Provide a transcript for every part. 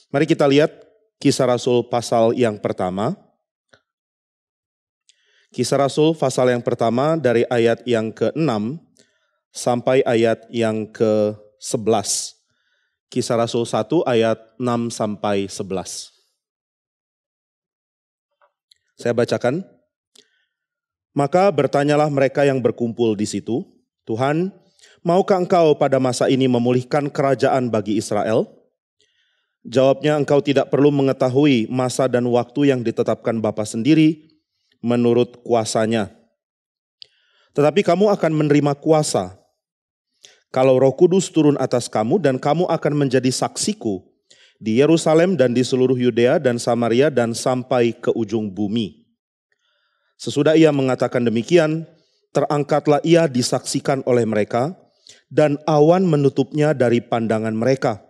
Mari kita lihat Kisah Rasul pasal yang pertama. Kisah Rasul pasal yang pertama dari ayat yang ke-6 sampai ayat yang ke-11. Kisah Rasul 1 ayat 6 sampai 11. Saya bacakan. Maka bertanyalah mereka yang berkumpul di situ, Tuhan, maukah engkau pada masa ini memulihkan kerajaan bagi Israel? Jawabnya, engkau tidak perlu mengetahui masa dan waktu yang ditetapkan Bapa sendiri menurut kuasanya. Tetapi kamu akan menerima kuasa kalau Roh Kudus turun atas kamu, dan kamu akan menjadi saksiku di Yerusalem dan di seluruh Yudea dan Samaria dan sampai ke ujung bumi. Sesudah ia mengatakan demikian, terangkatlah ia disaksikan oleh mereka, dan awan menutupnya dari pandangan mereka.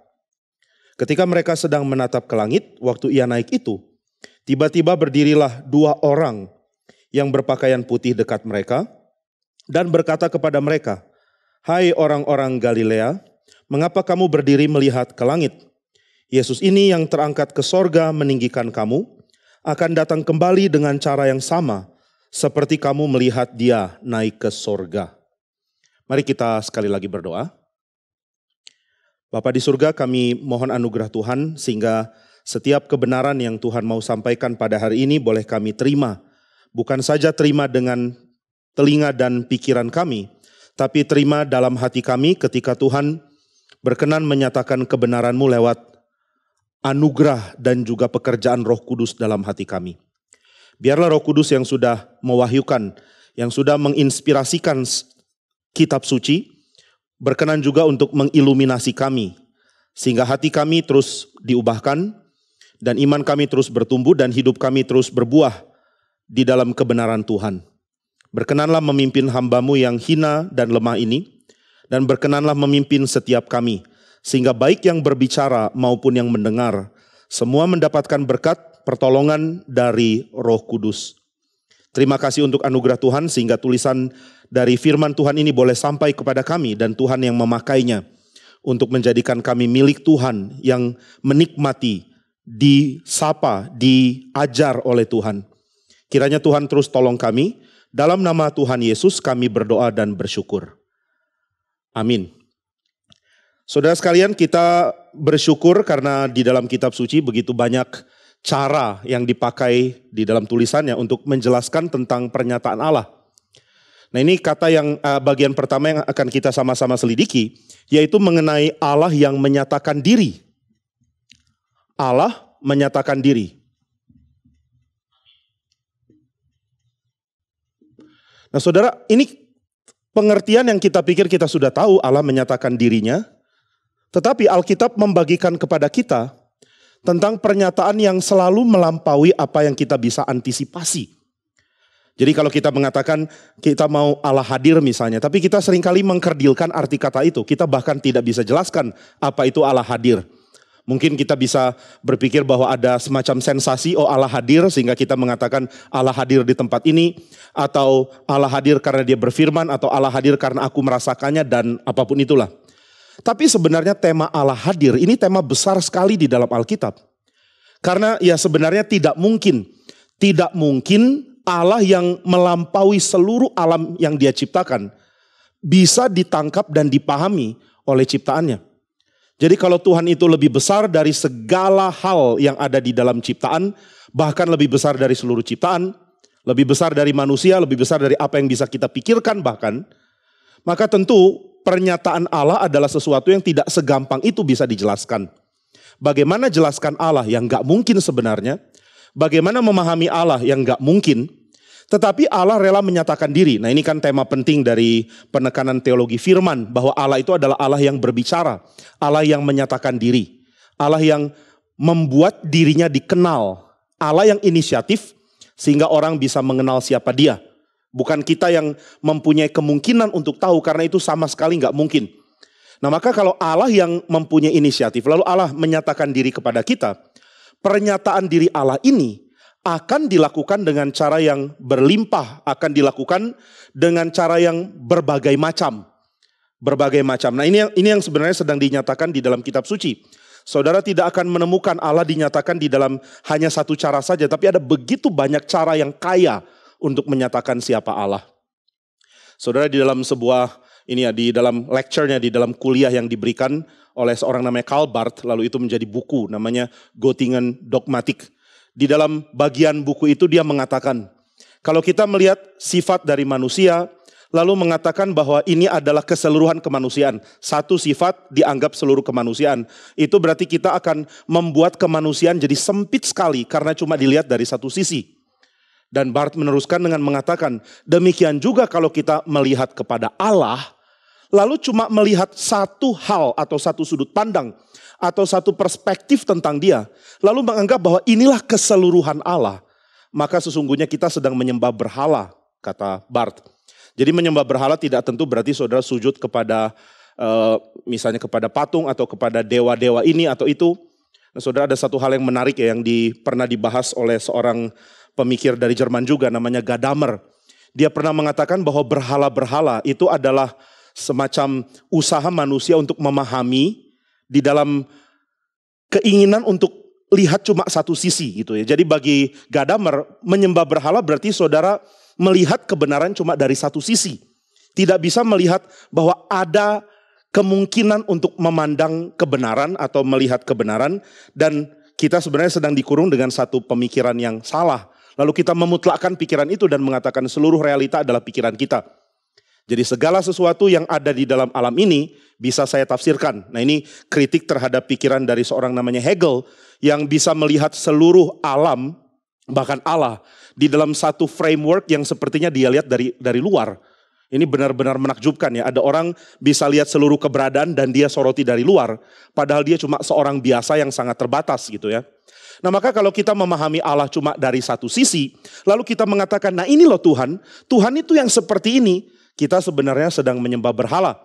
Ketika mereka sedang menatap ke langit, waktu ia naik itu, tiba-tiba berdirilah dua orang yang berpakaian putih dekat mereka, dan berkata kepada mereka, hai orang-orang Galilea, mengapa kamu berdiri melihat ke langit? Yesus ini yang terangkat ke sorga meninggikan kamu, akan datang kembali dengan cara yang sama, seperti kamu melihat dia naik ke sorga. Mari kita sekali lagi berdoa. Bapa di surga, kami mohon anugerah Tuhan sehingga setiap kebenaran yang Tuhan mau sampaikan pada hari ini boleh kami terima. Bukan saja terima dengan telinga dan pikiran kami, tapi terima dalam hati kami ketika Tuhan berkenan menyatakan kebenaran-Mu lewat anugerah dan juga pekerjaan Roh Kudus dalam hati kami. Biarlah Roh Kudus yang sudah mewahyukan, yang sudah menginspirasikan kitab suci, berkenan juga untuk mengiluminasi kami, sehingga hati kami terus diubahkan, dan iman kami terus bertumbuh, dan hidup kami terus berbuah di dalam kebenaran Tuhan. Berkenanlah memimpin hamba-Mu yang hina dan lemah ini, dan berkenanlah memimpin setiap kami, sehingga baik yang berbicara maupun yang mendengar, semua mendapatkan berkat pertolongan dari Roh Kudus. Terima kasih untuk anugerah Tuhan sehingga tulisan dari firman Tuhan ini boleh sampai kepada kami dan Tuhan yang memakainya untuk menjadikan kami milik Tuhan yang menikmati, disapa, diajar oleh Tuhan. Kiranya Tuhan terus tolong kami. Dalam nama Tuhan Yesus kami berdoa dan bersyukur. Amin. Saudara sekalian, kita bersyukur karena di dalam kitab suci begitu banyak cara yang dipakai di dalam tulisannya untuk menjelaskan tentang pernyataan Allah. Nah, ini kata yang bagian pertama yang akan kita sama-sama selidiki, yaitu mengenai Allah yang menyatakan diri. Allah menyatakan diri. Nah, saudara, ini pengertian yang kita pikir kita sudah tahu, Allah menyatakan dirinya, tetapi Alkitab membagikan kepada kita tentang pernyataan yang selalu melampaui apa yang kita bisa antisipasi. Jadi kalau kita mengatakan kita mau Allah hadir misalnya, tapi kita seringkali mengkerdilkan arti kata itu. Kita bahkan tidak bisa jelaskan apa itu Allah hadir. Mungkin kita bisa berpikir bahwa ada semacam sensasi, oh Allah hadir, sehingga kita mengatakan Allah hadir di tempat ini, atau Allah hadir karena dia berfirman, atau Allah hadir karena aku merasakannya, dan apapun itulah. Tapi sebenarnya tema Allah hadir ini tema besar sekali di dalam Alkitab. Karena ya sebenarnya tidak mungkin Allah yang melampaui seluruh alam yang dia ciptakan bisa ditangkap dan dipahami oleh ciptaannya. Jadi kalau Tuhan itu lebih besar dari segala hal yang ada di dalam ciptaan, bahkan lebih besar dari seluruh ciptaan, lebih besar dari manusia, lebih besar dari apa yang bisa kita pikirkan bahkan, maka tentu pernyataan Allah adalah sesuatu yang tidak segampang itu bisa dijelaskan. Bagaimana jelaskan Allah yang gak mungkin sebenarnya, bagaimana memahami Allah yang gak mungkin, tetapi Allah rela menyatakan diri. Nah, ini kan tema penting dari penekanan teologi firman, bahwa Allah itu adalah Allah yang berbicara, Allah yang menyatakan diri, Allah yang membuat dirinya dikenal, Allah yang inisiatif sehingga orang bisa mengenal siapa dia. Bukan kita yang mempunyai kemungkinan untuk tahu, karena itu sama sekali gak mungkin. Nah, maka kalau Allah yang mempunyai inisiatif, lalu Allah menyatakan diri kepada kita, pernyataan diri Allah ini akan dilakukan dengan cara yang berlimpah, akan dilakukan dengan cara yang berbagai macam. Nah, ini yang sebenarnya sedang dinyatakan di dalam kitab suci. Saudara tidak akan menemukan Allah dinyatakan di dalam hanya satu cara saja, tapi ada begitu banyak cara yang kaya untuk menyatakan siapa Allah. Saudara, di dalam di dalam lecture-nya, di dalam kuliah yang diberikan oleh seorang namanya Karl Barth, lalu itu menjadi buku namanya Göttingen Dogmatik. Di dalam bagian buku itu dia mengatakan, kalau kita melihat sifat dari manusia, lalu mengatakan bahwa ini adalah keseluruhan kemanusiaan. Satu sifat dianggap seluruh kemanusiaan. Itu berarti kita akan membuat kemanusiaan jadi sempit sekali karena cuma dilihat dari satu sisi. Dan Barth meneruskan dengan mengatakan, demikian juga kalau kita melihat kepada Allah, lalu cuma melihat satu hal atau satu sudut pandang, atau satu perspektif tentang dia, lalu menganggap bahwa inilah keseluruhan Allah, maka sesungguhnya kita sedang menyembah berhala, kata Barth. Jadi menyembah berhala tidak tentu berarti saudara sujud kepada misalnya kepada patung atau kepada dewa-dewa ini atau itu. Nah, saudara, ada satu hal yang menarik ya yang pernah dibahas oleh seorang pemikir dari Jerman juga namanya Gadamer. Dia pernah mengatakan bahwa berhala-berhala itu adalah semacam usaha manusia untuk memahami di dalam keinginan untuk lihat cuma satu sisi gitu ya. Jadi bagi Gadamer menyembah berhala berarti saudara melihat kebenaran cuma dari satu sisi. Tidak bisa melihat bahwa ada kemungkinan untuk memandang kebenaran atau melihat kebenaran. Dan kita sebenarnya sedang dikurung dengan satu pemikiran yang salah. Lalu kita memutlakkan pikiran itu dan mengatakan seluruh realita adalah pikiran kita. Jadi segala sesuatu yang ada di dalam alam ini bisa saya tafsirkan. Nah, ini kritik terhadap pikiran dari seorang namanya Hegel yang bisa melihat seluruh alam, bahkan Allah, di dalam satu framework yang sepertinya dia lihat dari luar. Ini benar-benar menakjubkan ya. Ada orang bisa lihat seluruh keberadaan dan dia soroti dari luar. Padahal dia cuma seorang biasa yang sangat terbatas gitu ya. Nah, maka kalau kita memahami Allah cuma dari satu sisi, lalu kita mengatakan, nah ini loh Tuhan. Tuhan itu yang seperti ini. Kita sebenarnya sedang menyembah berhala.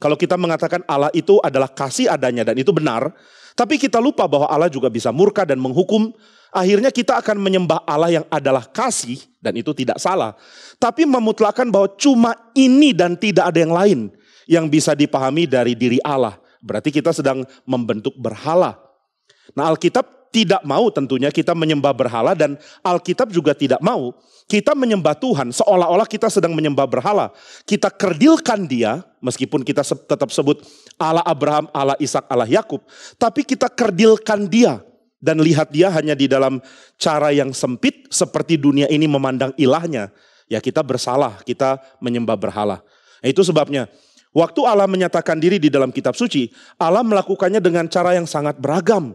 Kalau kita mengatakan Allah itu adalah kasih adanya dan itu benar. Tapi kita lupa bahwa Allah juga bisa murka dan menghukum. Akhirnya kita akan menyembah Allah yang adalah kasih dan itu tidak salah. Tapi memutlakkan bahwa cuma ini dan tidak ada yang lain yang bisa dipahami dari diri Allah. Berarti kita sedang membentuk berhala. Nah, Alkitab tidak mau tentunya kita menyembah berhala dan Alkitab juga tidak mau kita menyembah Tuhan seolah-olah kita sedang menyembah berhala. Kita kerdilkan dia meskipun kita tetap sebut Allah Abraham, Allah Ishak, Allah Yakub. Tapi kita kerdilkan dia. Dan lihat dia hanya di dalam cara yang sempit seperti dunia ini memandang ilahnya. Ya kita bersalah, kita menyembah berhala. Nah, itu sebabnya waktu Allah menyatakan diri di dalam kitab suci, Allah melakukannya dengan cara yang sangat beragam.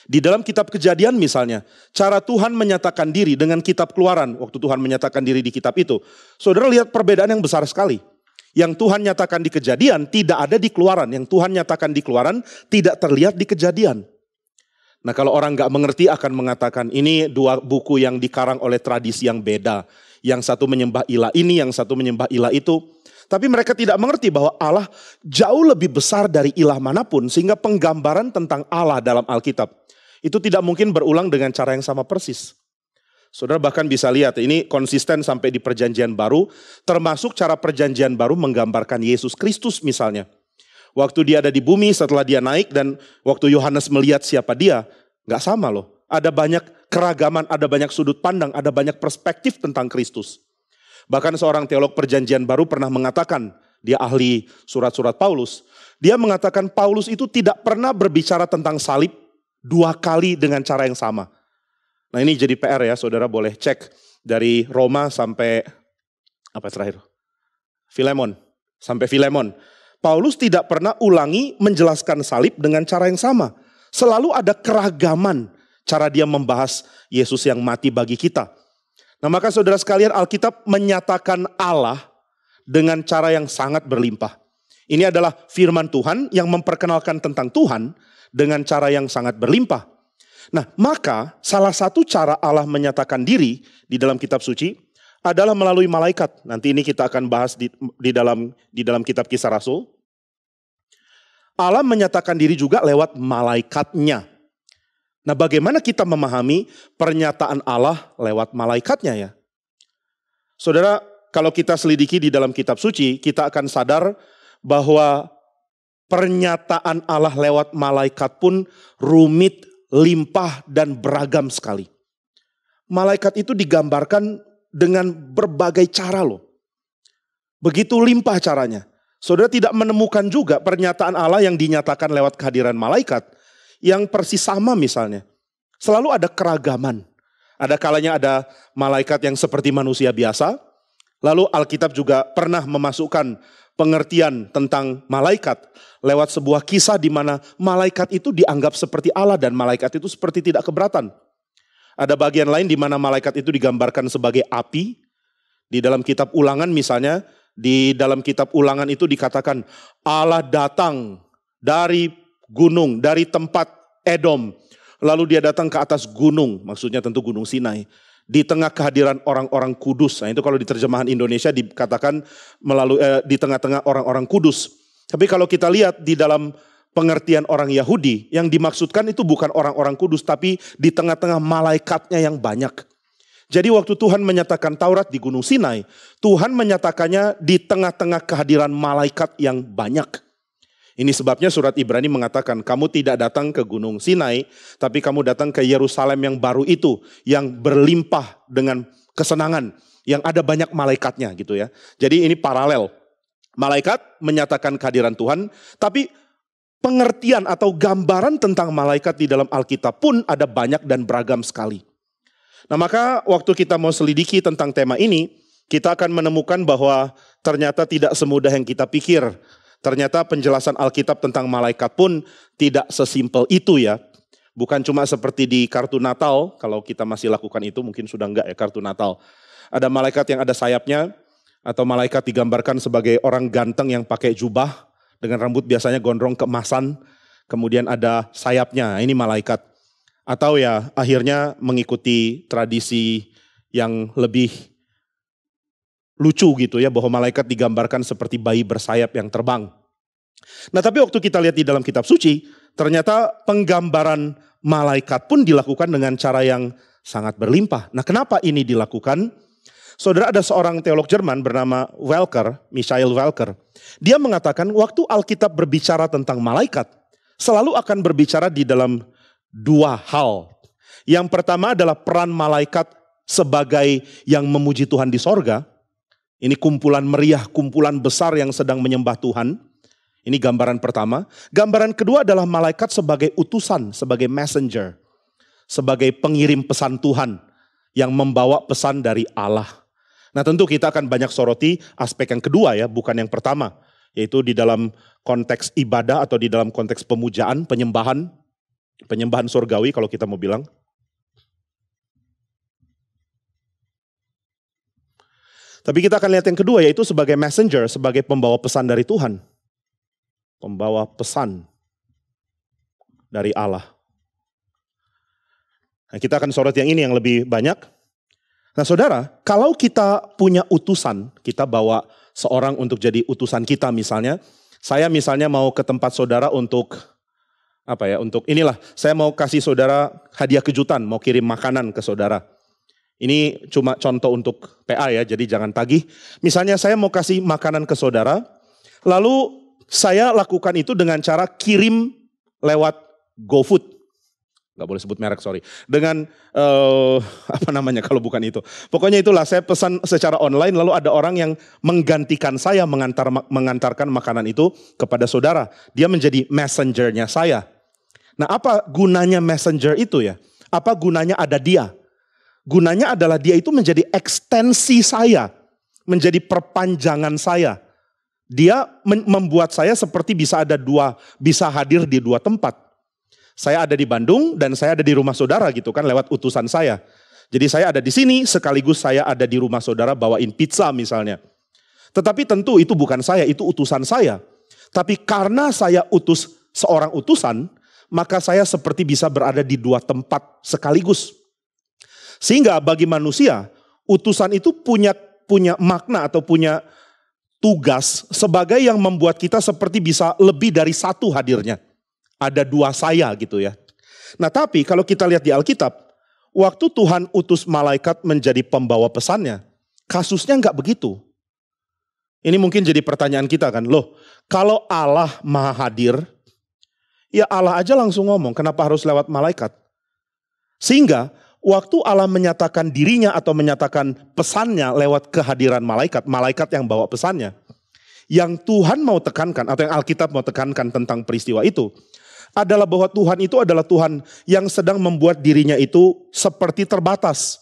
Di dalam kitab Kejadian misalnya, cara Tuhan menyatakan diri dengan kitab Keluaran. Waktu Tuhan menyatakan diri di kitab itu, saudara lihat perbedaan yang besar sekali. Yang Tuhan nyatakan di Kejadian tidak ada di Keluaran. Yang Tuhan nyatakan di Keluaran tidak terlihat di Kejadian. Nah, kalau orang gak mengerti akan mengatakan ini dua buku yang dikarang oleh tradisi yang beda. Yang satu menyembah ilah ini, yang satu menyembah ilah itu. Tapi mereka tidak mengerti bahwa Allah jauh lebih besar dari ilah manapun. Sehingga penggambaran tentang Allah dalam Alkitab itu tidak mungkin berulang dengan cara yang sama persis. Saudara bahkan bisa lihat ini konsisten sampai di perjanjian baru. Termasuk cara perjanjian baru menggambarkan Yesus Kristus misalnya. Waktu dia ada di bumi setelah dia naik dan waktu Yohanes melihat siapa dia, gak sama loh. Ada banyak keragaman, ada banyak sudut pandang, ada banyak perspektif tentang Kristus. Bahkan seorang teolog perjanjian baru pernah mengatakan, dia ahli surat-surat Paulus. Dia mengatakan Paulus itu tidak pernah berbicara tentang salib dua kali dengan cara yang sama. Nah, ini jadi PR ya, saudara boleh cek dari Roma sampai Filemon. Sampai Filemon. Paulus tidak pernah ulangi menjelaskan salib dengan cara yang sama. Selalu ada keragaman cara dia membahas Yesus yang mati bagi kita. Nah, maka saudara sekalian, Alkitab menyatakan Allah dengan cara yang sangat berlimpah. Ini adalah firman Tuhan yang memperkenalkan tentang Tuhan dengan cara yang sangat berlimpah. Nah, maka salah satu cara Allah menyatakan diri di dalam kitab suci adalah melalui malaikat. Nanti ini kita akan bahas di dalam kitab Kisah Rasul. Allah menyatakan diri juga lewat malaikatnya. Nah, bagaimana kita memahami pernyataan Allah lewat malaikatnya ya? Saudara, kalau kita selidiki di dalam kitab suci, kita akan sadar bahwa Pernyataan Allah lewat malaikat pun rumit, limpah, dan beragam sekali. Malaikat itu digambarkan dengan berbagai cara loh. Begitu limpah caranya. Saudara tidak menemukan juga pernyataan Allah yang dinyatakan lewat kehadiran malaikat yang persis sama misalnya. Selalu ada keragaman. Ada kalanya ada malaikat yang seperti manusia biasa. Lalu Alkitab juga pernah memasukkan pengertian tentang malaikat lewat sebuah kisah di mana malaikat itu dianggap seperti Allah dan malaikat itu seperti tidak keberatan. Ada bagian lain di mana malaikat itu digambarkan sebagai api. Di dalam kitab Ulangan misalnya, di dalam kitab Ulangan itu dikatakan Allah datang dari gunung, dari tempat Edom. Lalu dia datang ke atas gunung, maksudnya tentu gunung Sinai. Di tengah kehadiran orang-orang kudus. Nah itu kalau di terjemahan Indonesia dikatakan melalui di tengah-tengah orang-orang kudus. Tapi kalau kita lihat di dalam pengertian orang Yahudi, yang dimaksudkan itu bukan orang-orang kudus, tapi di tengah-tengah malaikatnya yang banyak. Jadi waktu Tuhan menyatakan Taurat di Gunung Sinai, Tuhan menyatakannya di tengah-tengah kehadiran malaikat yang banyak. Ini sebabnya surat Ibrani mengatakan, kamu tidak datang ke Gunung Sinai, tapi kamu datang ke Yerusalem yang baru itu, yang berlimpah dengan kesenangan, yang ada banyak malaikatnya gitu ya. Jadi ini paralel. Malaikat menyatakan kehadiran Tuhan, tapi pengertian atau gambaran tentang malaikat di dalam Alkitab pun ada banyak dan beragam sekali. Nah maka waktu kita mau selidiki tentang tema ini, kita akan menemukan bahwa ternyata tidak semudah yang kita pikir. Ternyata penjelasan Alkitab tentang malaikat pun tidak sesimpel itu ya. Bukan cuma seperti di kartu Natal, kalau kita masih lakukan itu mungkin sudah enggak ya kartu Natal. Ada malaikat yang ada sayapnya, atau malaikat digambarkan sebagai orang ganteng yang pakai jubah, dengan rambut biasanya gondrong keemasan, kemudian ada sayapnya, ini malaikat. Atau ya akhirnya mengikuti tradisi yang lebih lucu gitu ya, bahwa malaikat digambarkan seperti bayi bersayap yang terbang. Nah tapi waktu kita lihat di dalam kitab suci, ternyata penggambaran malaikat pun dilakukan dengan cara yang sangat berlimpah. Nah kenapa ini dilakukan? Saudara, ada seorang teolog Jerman bernama Michael Welker. Dia mengatakan waktu Alkitab berbicara tentang malaikat, selalu akan berbicara di dalam dua hal. Yang pertama adalah peran malaikat sebagai yang memuji Tuhan di sorga. Ini kumpulan meriah, kumpulan besar yang sedang menyembah Tuhan. Ini gambaran pertama. Gambaran kedua adalah malaikat sebagai utusan, sebagai messenger. Sebagai pengirim pesan Tuhan yang membawa pesan dari Allah. Nah tentu kita akan banyak soroti aspek yang kedua ya, bukan yang pertama. Yaitu di dalam konteks ibadah atau di dalam konteks pemujaan, penyembahan surgawi kalau kita mau bilang. Tapi kita akan lihat yang kedua yaitu sebagai messenger, sebagai pembawa pesan dari Tuhan. Pembawa pesan dari Allah. Nah, kita akan sorot yang ini yang lebih banyak. Nah saudara, kalau kita punya utusan, kita bawa seorang untuk jadi utusan kita misalnya. Saya misalnya mau ke tempat saudara untuk saya mau kasih saudara hadiah kejutan, mau kirim makanan ke saudara. Ini cuma contoh untuk PA ya, jadi jangan tagih. Misalnya saya mau kasih makanan ke saudara, lalu saya lakukan itu dengan cara kirim lewat GoFood. Gak boleh sebut merek, sorry. Dengan, kalau bukan itu. Pokoknya itulah, saya pesan secara online, lalu ada orang yang menggantikan saya mengantarkan makanan itu kepada saudara. Dia menjadi messengernya saya. Nah apa gunanya messenger itu ya? Apa gunanya ada dia? Gunanya adalah dia itu menjadi ekstensi saya. Menjadi perpanjangan saya. Dia membuat saya seperti bisa hadir di dua tempat. Saya ada di Bandung dan saya ada di rumah saudara gitu kan lewat utusan saya. Jadi saya ada di sini sekaligus saya ada di rumah saudara bawain pizza misalnya. Tetapi tentu itu bukan saya, itu utusan saya. Tapi karena saya utus seorang utusan, maka saya seperti bisa berada di dua tempat sekaligus. Sehingga bagi manusia, utusan itu punya makna atau punya tugas sebagai yang membuat kita seperti bisa lebih dari satu hadirnya. Ada dua saya gitu ya. Nah tapi kalau kita lihat di Alkitab, waktu Tuhan utus malaikat menjadi pembawa pesannya, kasusnya enggak begitu. Ini mungkin jadi pertanyaan kita kan, loh kalau Allah maha hadir, ya Allah aja langsung ngomong, kenapa harus lewat malaikat? Sehingga waktu Allah menyatakan dirinya atau menyatakan pesannya lewat kehadiran malaikat, malaikat yang bawa pesannya. Yang Tuhan mau tekankan atau yang Alkitab mau tekankan tentang peristiwa itu adalah bahwa Tuhan itu adalah Tuhan yang sedang membuat dirinya itu seperti terbatas.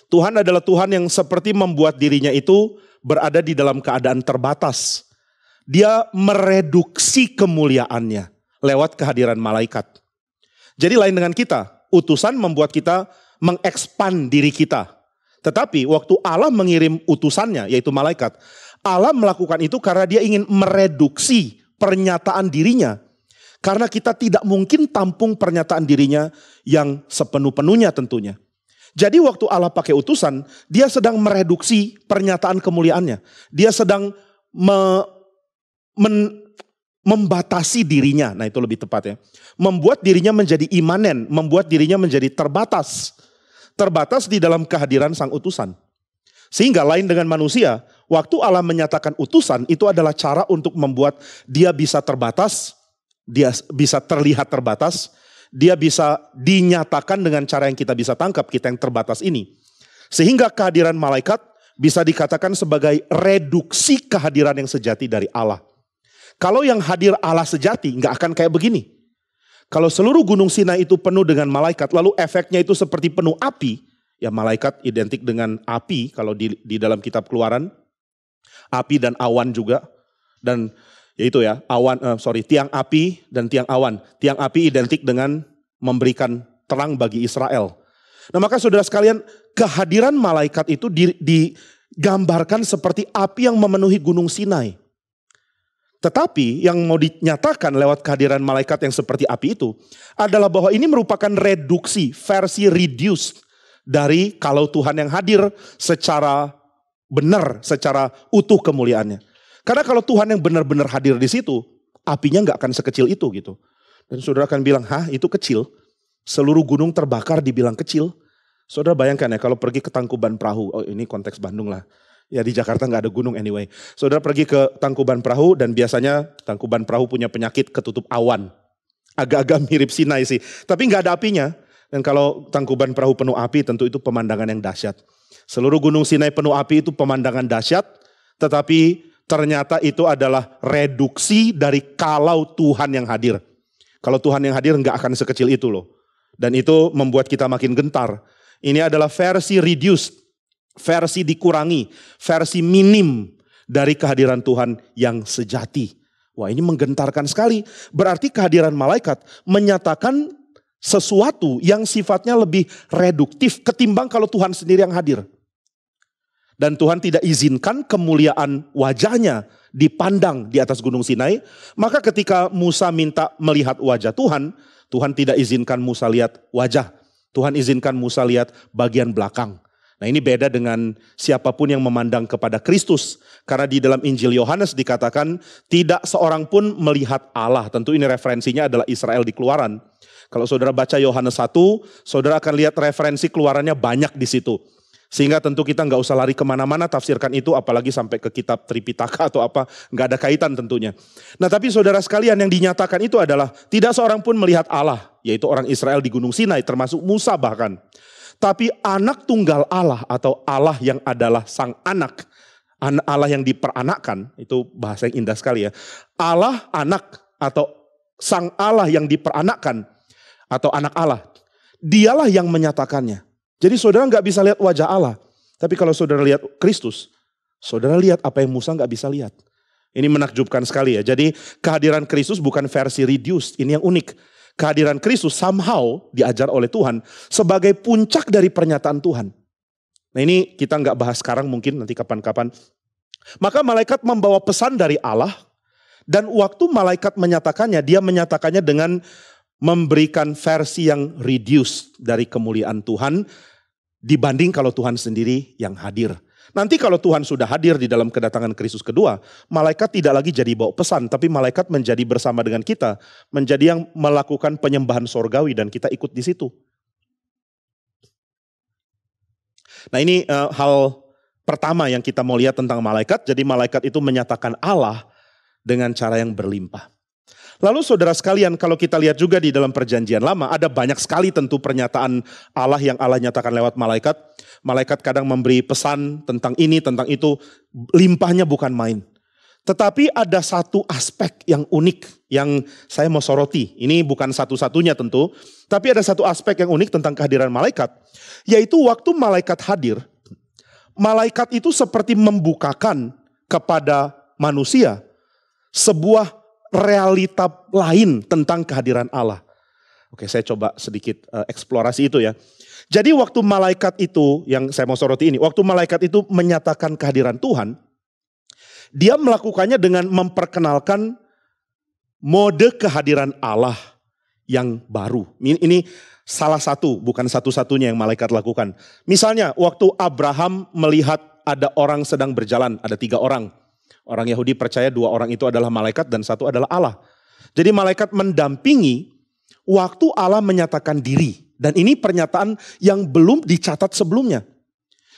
Tuhan adalah Tuhan yang seperti membuat dirinya itu berada di dalam keadaan terbatas. Dia mereduksi kemuliaannya lewat kehadiran malaikat. Jadi lain dengan kita, utusan membuat kita mengekspand diri kita. Tetapi waktu Allah mengirim utusannya, yaitu malaikat, Allah melakukan itu karena dia ingin mereduksi pernyataan dirinya. Karena kita tidak mungkin tampung pernyataan dirinya yang sepenuh-penuhnya tentunya. Jadi waktu Allah pakai utusan, dia sedang mereduksi pernyataan kemuliaannya. Dia sedang membatasi dirinya, nah itu lebih tepat ya. Membuat dirinya menjadi imanen, membuat dirinya menjadi terbatas. Terbatas di dalam kehadiran sang utusan. Sehingga lain dengan manusia, waktu Allah menyatakan utusan itu adalah cara untuk membuat dia bisa terbatas, dia bisa terlihat terbatas, dia bisa dinyatakan dengan cara yang kita bisa tangkap, kita yang terbatas ini. Sehingga kehadiran malaikat bisa dikatakan sebagai reduksi kehadiran yang sejati dari Allah. Kalau yang hadir Allah sejati nggak akan kayak begini. Kalau seluruh gunung Sinai itu penuh dengan malaikat, lalu efeknya itu seperti penuh api, ya malaikat identik dengan api kalau di dalam kitab Keluaran, api dan awan juga, dan yaitu ya tiang api dan tiang awan. Tiang api identik dengan memberikan terang bagi Israel. Nah maka saudara sekalian, kehadiran malaikat itu digambarkan seperti api yang memenuhi gunung Sinai. Tetapi yang mau dinyatakan lewat kehadiran malaikat yang seperti api itu adalah bahwa ini merupakan reduksi, versi reduced dari kalau Tuhan yang hadir secara benar, secara utuh kemuliaannya. Karena kalau Tuhan yang benar-benar hadir di situ, apinya nggak akan sekecil itu gitu. Dan saudara akan bilang, hah itu kecil? Seluruh gunung terbakar dibilang kecil. Saudara bayangkan ya kalau pergi ke Tangkuban Perahu, oh ini konteks Bandung lah. Ya di Jakarta nggak ada gunung anyway. Saudara pergi ke Tangkuban Perahu dan biasanya Tangkuban Perahu punya penyakit ketutup awan. Agak-agak mirip Sinai sih, tapi nggak ada apinya. Dan kalau Tangkuban Perahu penuh api tentu itu pemandangan yang dahsyat. Seluruh gunung Sinai penuh api itu pemandangan dahsyat, tetapi ternyata itu adalah reduksi dari kalau Tuhan yang hadir. Kalau Tuhan yang hadir nggak akan sekecil itu loh. Dan itu membuat kita makin gentar. Ini adalah versi reduced, versi dikurangi, versi minim dari kehadiran Tuhan yang sejati. Wah ini menggentarkan sekali. Berarti kehadiran malaikat menyatakan sesuatu yang sifatnya lebih reduktif ketimbang kalau Tuhan sendiri yang hadir. Dan Tuhan tidak izinkan kemuliaan wajahnya dipandang di atas gunung Sinai. Maka ketika Musa minta melihat wajah Tuhan, Tuhan tidak izinkan Musa lihat wajah. Tuhan izinkan Musa lihat bagian belakang. Nah ini beda dengan siapapun yang memandang kepada Kristus. Karena di dalam Injil Yohanes dikatakan tidak seorang pun melihat Allah. Tentu ini referensinya adalah Israel di Keluaran. Kalau saudara baca Yohanes 1, saudara akan lihat referensi keluarannya banyak di situ. Sehingga tentu kita nggak usah lari kemana-mana tafsirkan itu, apalagi sampai ke kitab Tripitaka atau apa, nggak ada kaitan tentunya. Nah tapi saudara sekalian yang dinyatakan itu adalah tidak seorang pun melihat Allah, yaitu orang Israel di Gunung Sinai, termasuk Musa bahkan. Tapi anak tunggal Allah atau Allah yang adalah sang anak, Allah yang diperanakkan, itu bahasa yang indah sekali ya. Allah anak atau sang Allah yang diperanakkan atau anak Allah, dialah yang menyatakannya. Jadi saudara nggak bisa lihat wajah Allah. Tapi kalau saudara lihat Kristus, saudara lihat apa yang Musa nggak bisa lihat. Ini menakjubkan sekali ya. Jadi kehadiran Kristus bukan versi reduced, ini yang unik. Kehadiran Kristus somehow diajar oleh Tuhan sebagai puncak dari pernyataan Tuhan. Nah ini kita nggak bahas sekarang, mungkin nanti kapan-kapan. Maka malaikat membawa pesan dari Allah. Dan waktu malaikat menyatakannya, dia menyatakannya dengan memberikan versi yang reduced dari kemuliaan Tuhan dibanding kalau Tuhan sendiri yang hadir. Nanti kalau Tuhan sudah hadir di dalam kedatangan Kristus kedua, malaikat tidak lagi jadi bawa pesan, tapi malaikat menjadi bersama dengan kita, menjadi yang melakukan penyembahan sorgawi dan kita ikut di situ. Nah ini hal pertama yang kita mau lihat tentang malaikat. Jadi malaikat itu menyatakan Allah dengan cara yang berlimpah. Lalu saudara sekalian, kalau kita lihat juga di dalam perjanjian lama, ada banyak sekali tentu pernyataan Allah yang Allah nyatakan lewat malaikat. Malaikat kadang memberi pesan tentang ini, tentang itu, limpahnya bukan main. Tetapi ada satu aspek yang unik yang saya mau soroti. Ini bukan satu-satunya tentu, tapi ada satu aspek yang unik tentang kehadiran malaikat. Yaitu waktu malaikat hadir, malaikat itu seperti membukakan kepada manusia sebuah realita lain tentang kehadiran Allah. Oke, saya coba sedikit eksplorasi itu ya. Jadi waktu malaikat itu, yang saya mau soroti ini, waktu malaikat itu menyatakan kehadiran Tuhan, dia melakukannya dengan memperkenalkan mode kehadiran Allah yang baru. Ini salah satu, bukan satu-satunya yang malaikat lakukan. Misalnya waktu Abraham melihat ada orang sedang berjalan, ada 3 orang. Orang Yahudi percaya 2 orang itu adalah malaikat dan 1 adalah Allah. Jadi malaikat mendampingi waktu Allah menyatakan diri. Dan ini pernyataan yang belum dicatat sebelumnya.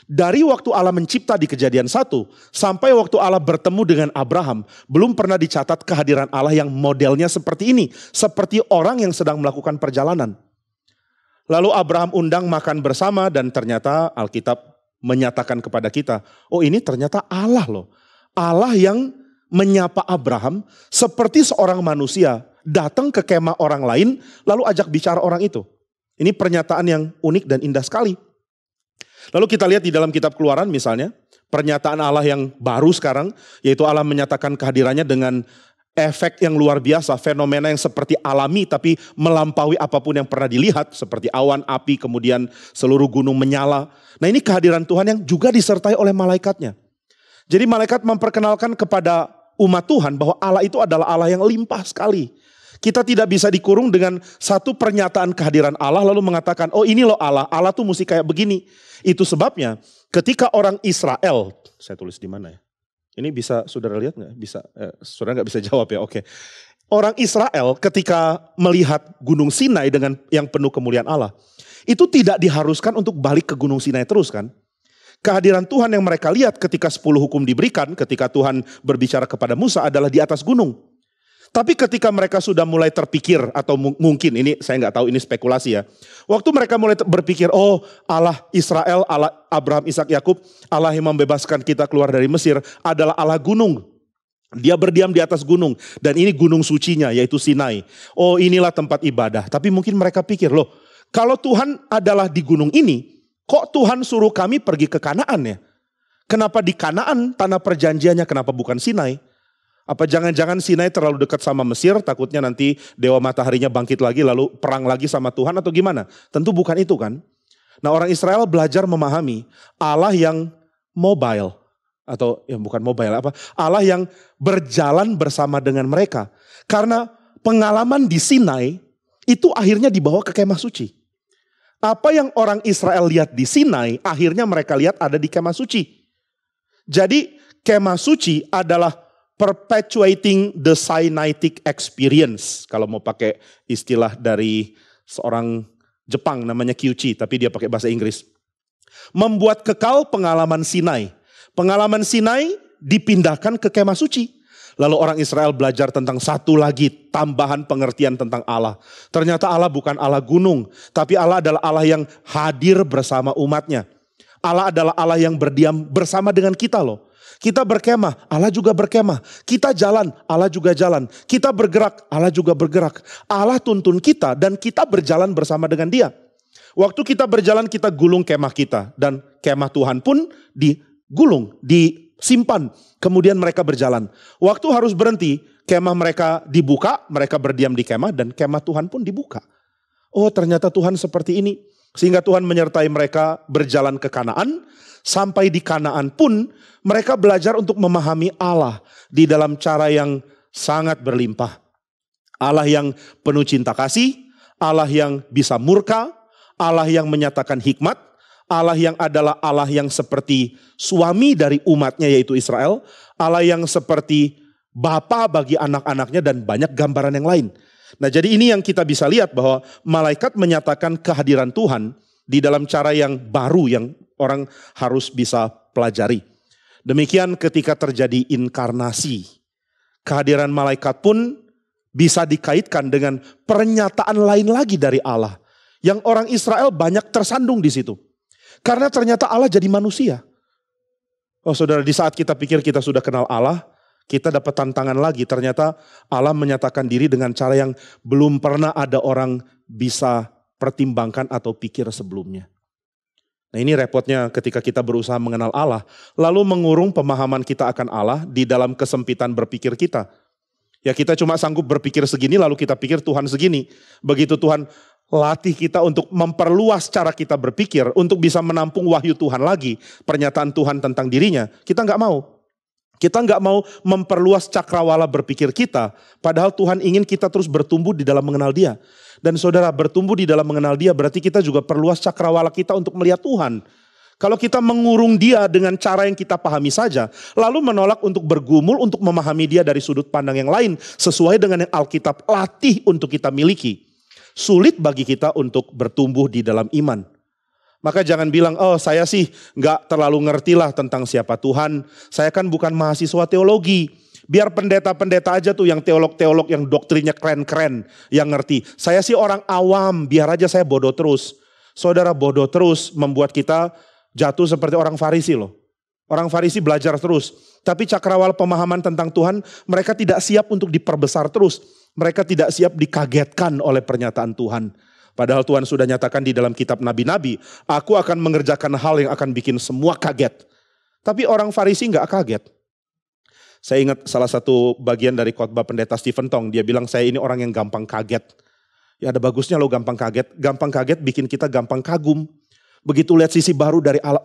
Dari waktu Allah mencipta di Kejadian 1 sampai waktu Allah bertemu dengan Abraham, belum pernah dicatat kehadiran Allah yang modelnya seperti ini. Seperti orang yang sedang melakukan perjalanan. Lalu Abraham undang makan bersama dan ternyata Alkitab menyatakan kepada kita, oh ini ternyata Allah loh. Allah yang menyapa Abraham seperti seorang manusia datang ke kemah orang lain lalu ajak bicara orang itu. Ini pernyataan yang unik dan indah sekali. Lalu kita lihat di dalam kitab Keluaran misalnya, pernyataan Allah yang baru sekarang, yaitu Allah menyatakan kehadirannya dengan efek yang luar biasa, fenomena yang seperti alami tapi melampaui apapun yang pernah dilihat, seperti awan, api, kemudian seluruh gunung menyala. Nah ini kehadiran Tuhan yang juga disertai oleh malaikatnya. Jadi malaikat memperkenalkan kepada umat Tuhan bahwa Allah itu adalah Allah yang limpah sekali. Kita tidak bisa dikurung dengan satu pernyataan kehadiran Allah lalu mengatakan, oh ini loh Allah, Allah tuh mesti kayak begini. Itu sebabnya ketika orang Israel, saya tulis di mana ya? Ini bisa saudara lihat nggak? Bisa, saudara nggak bisa jawab ya? Oke. Orang Israel ketika melihat Gunung Sinai dengan yang penuh kemuliaan Allah, itu tidak diharuskan untuk balik ke Gunung Sinai terus kan? Kehadiran Tuhan yang mereka lihat ketika 10 hukum diberikan, ketika Tuhan berbicara kepada Musa adalah di atas gunung. Tapi ketika mereka sudah mulai terpikir, atau mungkin ini saya nggak tahu, ini spekulasi ya. Waktu mereka mulai berpikir, oh Allah Israel, Allah Abraham, Ishak, Yakub, Allah yang membebaskan kita keluar dari Mesir adalah Allah gunung. Dia berdiam di atas gunung dan ini gunung sucinya yaitu Sinai. Oh inilah tempat ibadah. Tapi mungkin mereka pikir, loh kalau Tuhan adalah di gunung ini, kok Tuhan suruh kami pergi ke Kanaan ya? Kenapa di Kanaan tanah perjanjiannya, kenapa bukan Sinai? Apa jangan-jangan Sinai terlalu dekat sama Mesir, takutnya nanti dewa mataharinya bangkit lagi lalu perang lagi sama Tuhan atau gimana? Tentu bukan itu kan? Nah orang Israel belajar memahami Allah yang mobile. Atau ya bukan mobile apa? Allah yang berjalan bersama dengan mereka. Karena pengalaman di Sinai itu akhirnya dibawa ke kemah suci. Apa yang orang Israel lihat di Sinai, akhirnya mereka lihat ada di kemah suci. Jadi kemah suci adalah perpetuating the Sinaitic experience. Kalau mau pakai istilah dari seorang Jepang namanya Kyuchi, tapi dia pakai bahasa Inggris. Membuat kekal pengalaman Sinai. Pengalaman Sinai dipindahkan ke kemah suci. Lalu orang Israel belajar tentang satu lagi tambahan pengertian tentang Allah. Ternyata Allah bukan Allah gunung, tapi Allah adalah Allah yang hadir bersama umatnya. Allah adalah Allah yang berdiam bersama dengan kita loh. Kita berkemah, Allah juga berkemah. Kita jalan, Allah juga jalan. Kita bergerak, Allah juga bergerak. Allah tuntun kita dan kita berjalan bersama dengan Dia. Waktu kita berjalan kita gulung kemah kita dan kemah Tuhan pun digulung, disimpan. Kemudian mereka berjalan. Waktu harus berhenti, kemah mereka dibuka, mereka berdiam di kemah dan kemah Tuhan pun dibuka. Oh ternyata Tuhan seperti ini. Sehingga Tuhan menyertai mereka berjalan ke Kanaan. Sampai di Kanaan pun mereka belajar untuk memahami Allah di dalam cara yang sangat berlimpah. Allah yang penuh cinta kasih, Allah yang bisa murka, Allah yang menyatakan hikmat, Allah yang adalah Allah yang seperti suami dari umatnya yaitu Israel, Allah yang seperti bapa bagi anak-anaknya dan banyak gambaran yang lain. Nah jadi ini yang kita bisa lihat bahwa malaikat menyatakan kehadiran Tuhan di dalam cara yang baru yang orang harus bisa pelajari. Demikian ketika terjadi inkarnasi, kehadiran malaikat pun bisa dikaitkan dengan pernyataan lain lagi dari Allah. Yang orang Israel banyak tersandung di situ. Karena ternyata Allah jadi manusia. Oh saudara, di saat kita pikir kita sudah kenal Allah, kita dapat tantangan lagi. Ternyata Allah menyatakan diri dengan cara yang belum pernah ada orang bisa pertimbangkan atau pikir sebelumnya. Nah ini repotnya ketika kita berusaha mengenal Allah, lalu mengurung pemahaman kita akan Allah di dalam kesempitan berpikir kita. Ya kita cuma sanggup berpikir segini, lalu kita pikir Tuhan segini. Begitu Tuhan latih kita untuk memperluas cara kita berpikir, untuk bisa menampung wahyu Tuhan lagi, pernyataan Tuhan tentang dirinya, kita nggak mau. Kita nggak mau memperluas cakrawala berpikir kita, padahal Tuhan ingin kita terus bertumbuh di dalam mengenal Dia. Dan saudara, bertumbuh di dalam mengenal Dia berarti kita juga perluas cakrawala kita untuk melihat Tuhan. Kalau kita mengurung Dia dengan cara yang kita pahami saja, lalu menolak untuk bergumul untuk memahami Dia dari sudut pandang yang lain, sesuai dengan yang Alkitab latih untuk kita miliki, sulit bagi kita untuk bertumbuh di dalam iman. Maka jangan bilang, oh saya sih gak terlalu ngerti lah tentang siapa Tuhan. Saya kan bukan mahasiswa teologi. Biar pendeta-pendeta aja tuh yang teolog-teolog yang doktrinnya keren-keren yang ngerti. Saya sih orang awam, biar aja saya bodoh terus. Saudara, bodoh terus membuat kita jatuh seperti orang Farisi loh. Orang Farisi belajar terus. Tapi cakrawala pemahaman tentang Tuhan mereka tidak siap untuk diperbesar terus. Mereka tidak siap dikagetkan oleh pernyataan Tuhan. Padahal Tuhan sudah nyatakan di dalam kitab nabi-nabi, aku akan mengerjakan hal yang akan bikin semua kaget. Tapi orang Farisi gak kaget. Saya ingat salah satu bagian dari khotbah pendeta Stephen Tong, dia bilang saya ini orang yang gampang kaget. Ya ada bagusnya loh gampang kaget. Gampang kaget bikin kita gampang kagum. Begitu lihat sisi baru dari Allah,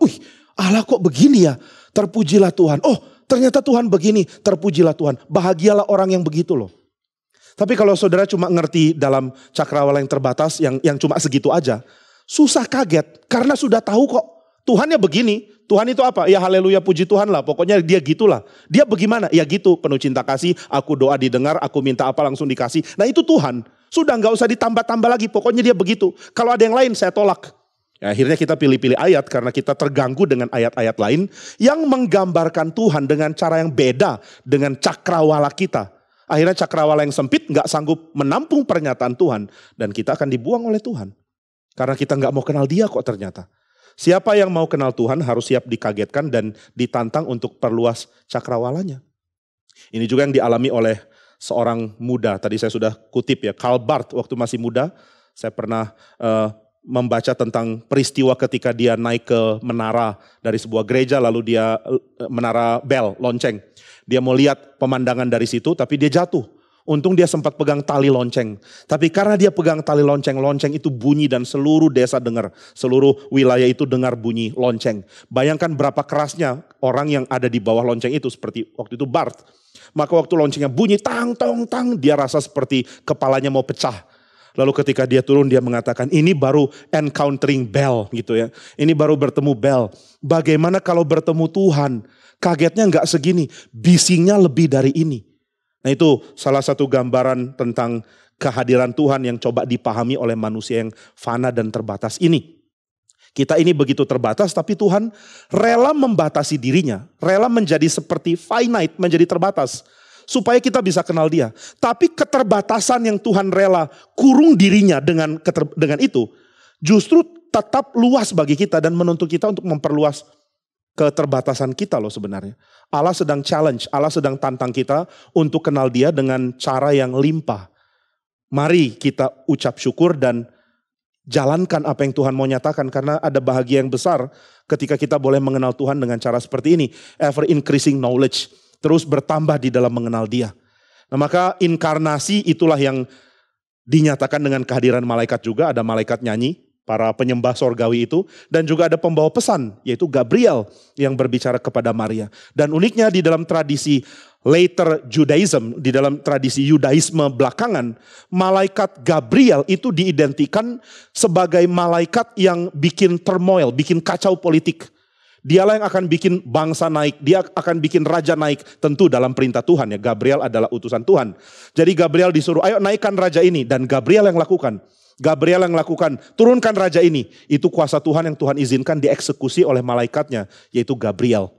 Allah kok begini ya, terpujilah Tuhan. Oh ternyata Tuhan begini, terpujilah Tuhan. Bahagialah orang yang begitu loh. Tapi kalau saudara cuma ngerti dalam cakrawala yang terbatas, yang cuma segitu aja, susah kaget. Karena sudah tahu kok, Tuhannya begini. Tuhan itu apa? Ya haleluya puji Tuhan lah, pokoknya dia gitulah. Dia bagaimana? Ya gitu, penuh cinta kasih, aku doa didengar, aku minta apa langsung dikasih. Nah itu Tuhan, sudah gak usah ditambah-tambah lagi, pokoknya dia begitu. Kalau ada yang lain saya tolak. Ya, akhirnya kita pilih-pilih ayat karena kita terganggu dengan ayat-ayat lain yang menggambarkan Tuhan dengan cara yang beda dengan cakrawala kita. Akhirnya cakrawala yang sempit gak sanggup menampung pernyataan Tuhan. Dan kita akan dibuang oleh Tuhan. Karena kita gak mau kenal Dia kok ternyata. Siapa yang mau kenal Tuhan harus siap dikagetkan dan ditantang untuk perluas cakrawalanya. Ini juga yang dialami oleh seorang muda. Tadi saya sudah kutip ya, Karl Barth waktu masih muda. Saya pernah membaca tentang peristiwa ketika dia naik ke menara dari sebuah gereja. Lalu dia menara bel, lonceng. Dia mau lihat pemandangan dari situ tapi dia jatuh. Untung dia sempat pegang tali lonceng. Tapi karena dia pegang tali lonceng, lonceng itu bunyi dan seluruh desa dengar. Seluruh wilayah itu dengar bunyi lonceng. Bayangkan berapa kerasnya orang yang ada di bawah lonceng itu seperti waktu itu Barth. Maka waktu loncengnya bunyi tang tong tang, dia rasa seperti kepalanya mau pecah. Lalu ketika dia turun dia mengatakan ini baru encountering bell gitu ya. Ini baru bertemu bell. Bagaimana kalau bertemu Tuhan? Kagetnya enggak segini, bisingnya lebih dari ini. Nah itu salah satu gambaran tentang kehadiran Tuhan yang coba dipahami oleh manusia yang fana dan terbatas ini. Kita ini begitu terbatas tapi Tuhan rela membatasi dirinya. Rela menjadi seperti finite, menjadi terbatas. Supaya kita bisa kenal Dia. Tapi keterbatasan yang Tuhan rela kurung dirinya dengan itu. Justru tetap luas bagi kita dan menuntut kita untuk memperluas keterbatasan kita loh sebenarnya. Allah sedang challenge, Allah sedang tantang kita untuk kenal Dia dengan cara yang limpah. Mari kita ucap syukur dan jalankan apa yang Tuhan mau nyatakan. Karena ada bahagia yang besar ketika kita boleh mengenal Tuhan dengan cara seperti ini. Ever increasing knowledge. Terus bertambah di dalam mengenal Dia. Nah maka inkarnasi itulah yang dinyatakan dengan kehadiran malaikat juga. Ada malaikat nyanyi. Para penyembah sorgawi itu. Dan juga ada pembawa pesan, yaitu Gabriel yang berbicara kepada Maria. Dan uniknya di dalam tradisi later Judaism, di dalam tradisi Yudaisme belakangan, malaikat Gabriel itu diidentikan sebagai malaikat yang bikin turmoil, bikin kacau politik. Dialah yang akan bikin bangsa naik, dia akan bikin raja naik, tentu dalam perintah Tuhan ya. Gabriel adalah utusan Tuhan. Jadi Gabriel disuruh, ayo naikkan raja ini, dan Gabriel yang lakukan. Gabriel yang lakukan, turunkan raja ini. Itu kuasa Tuhan yang Tuhan izinkan dieksekusi oleh malaikatnya, yaitu Gabriel.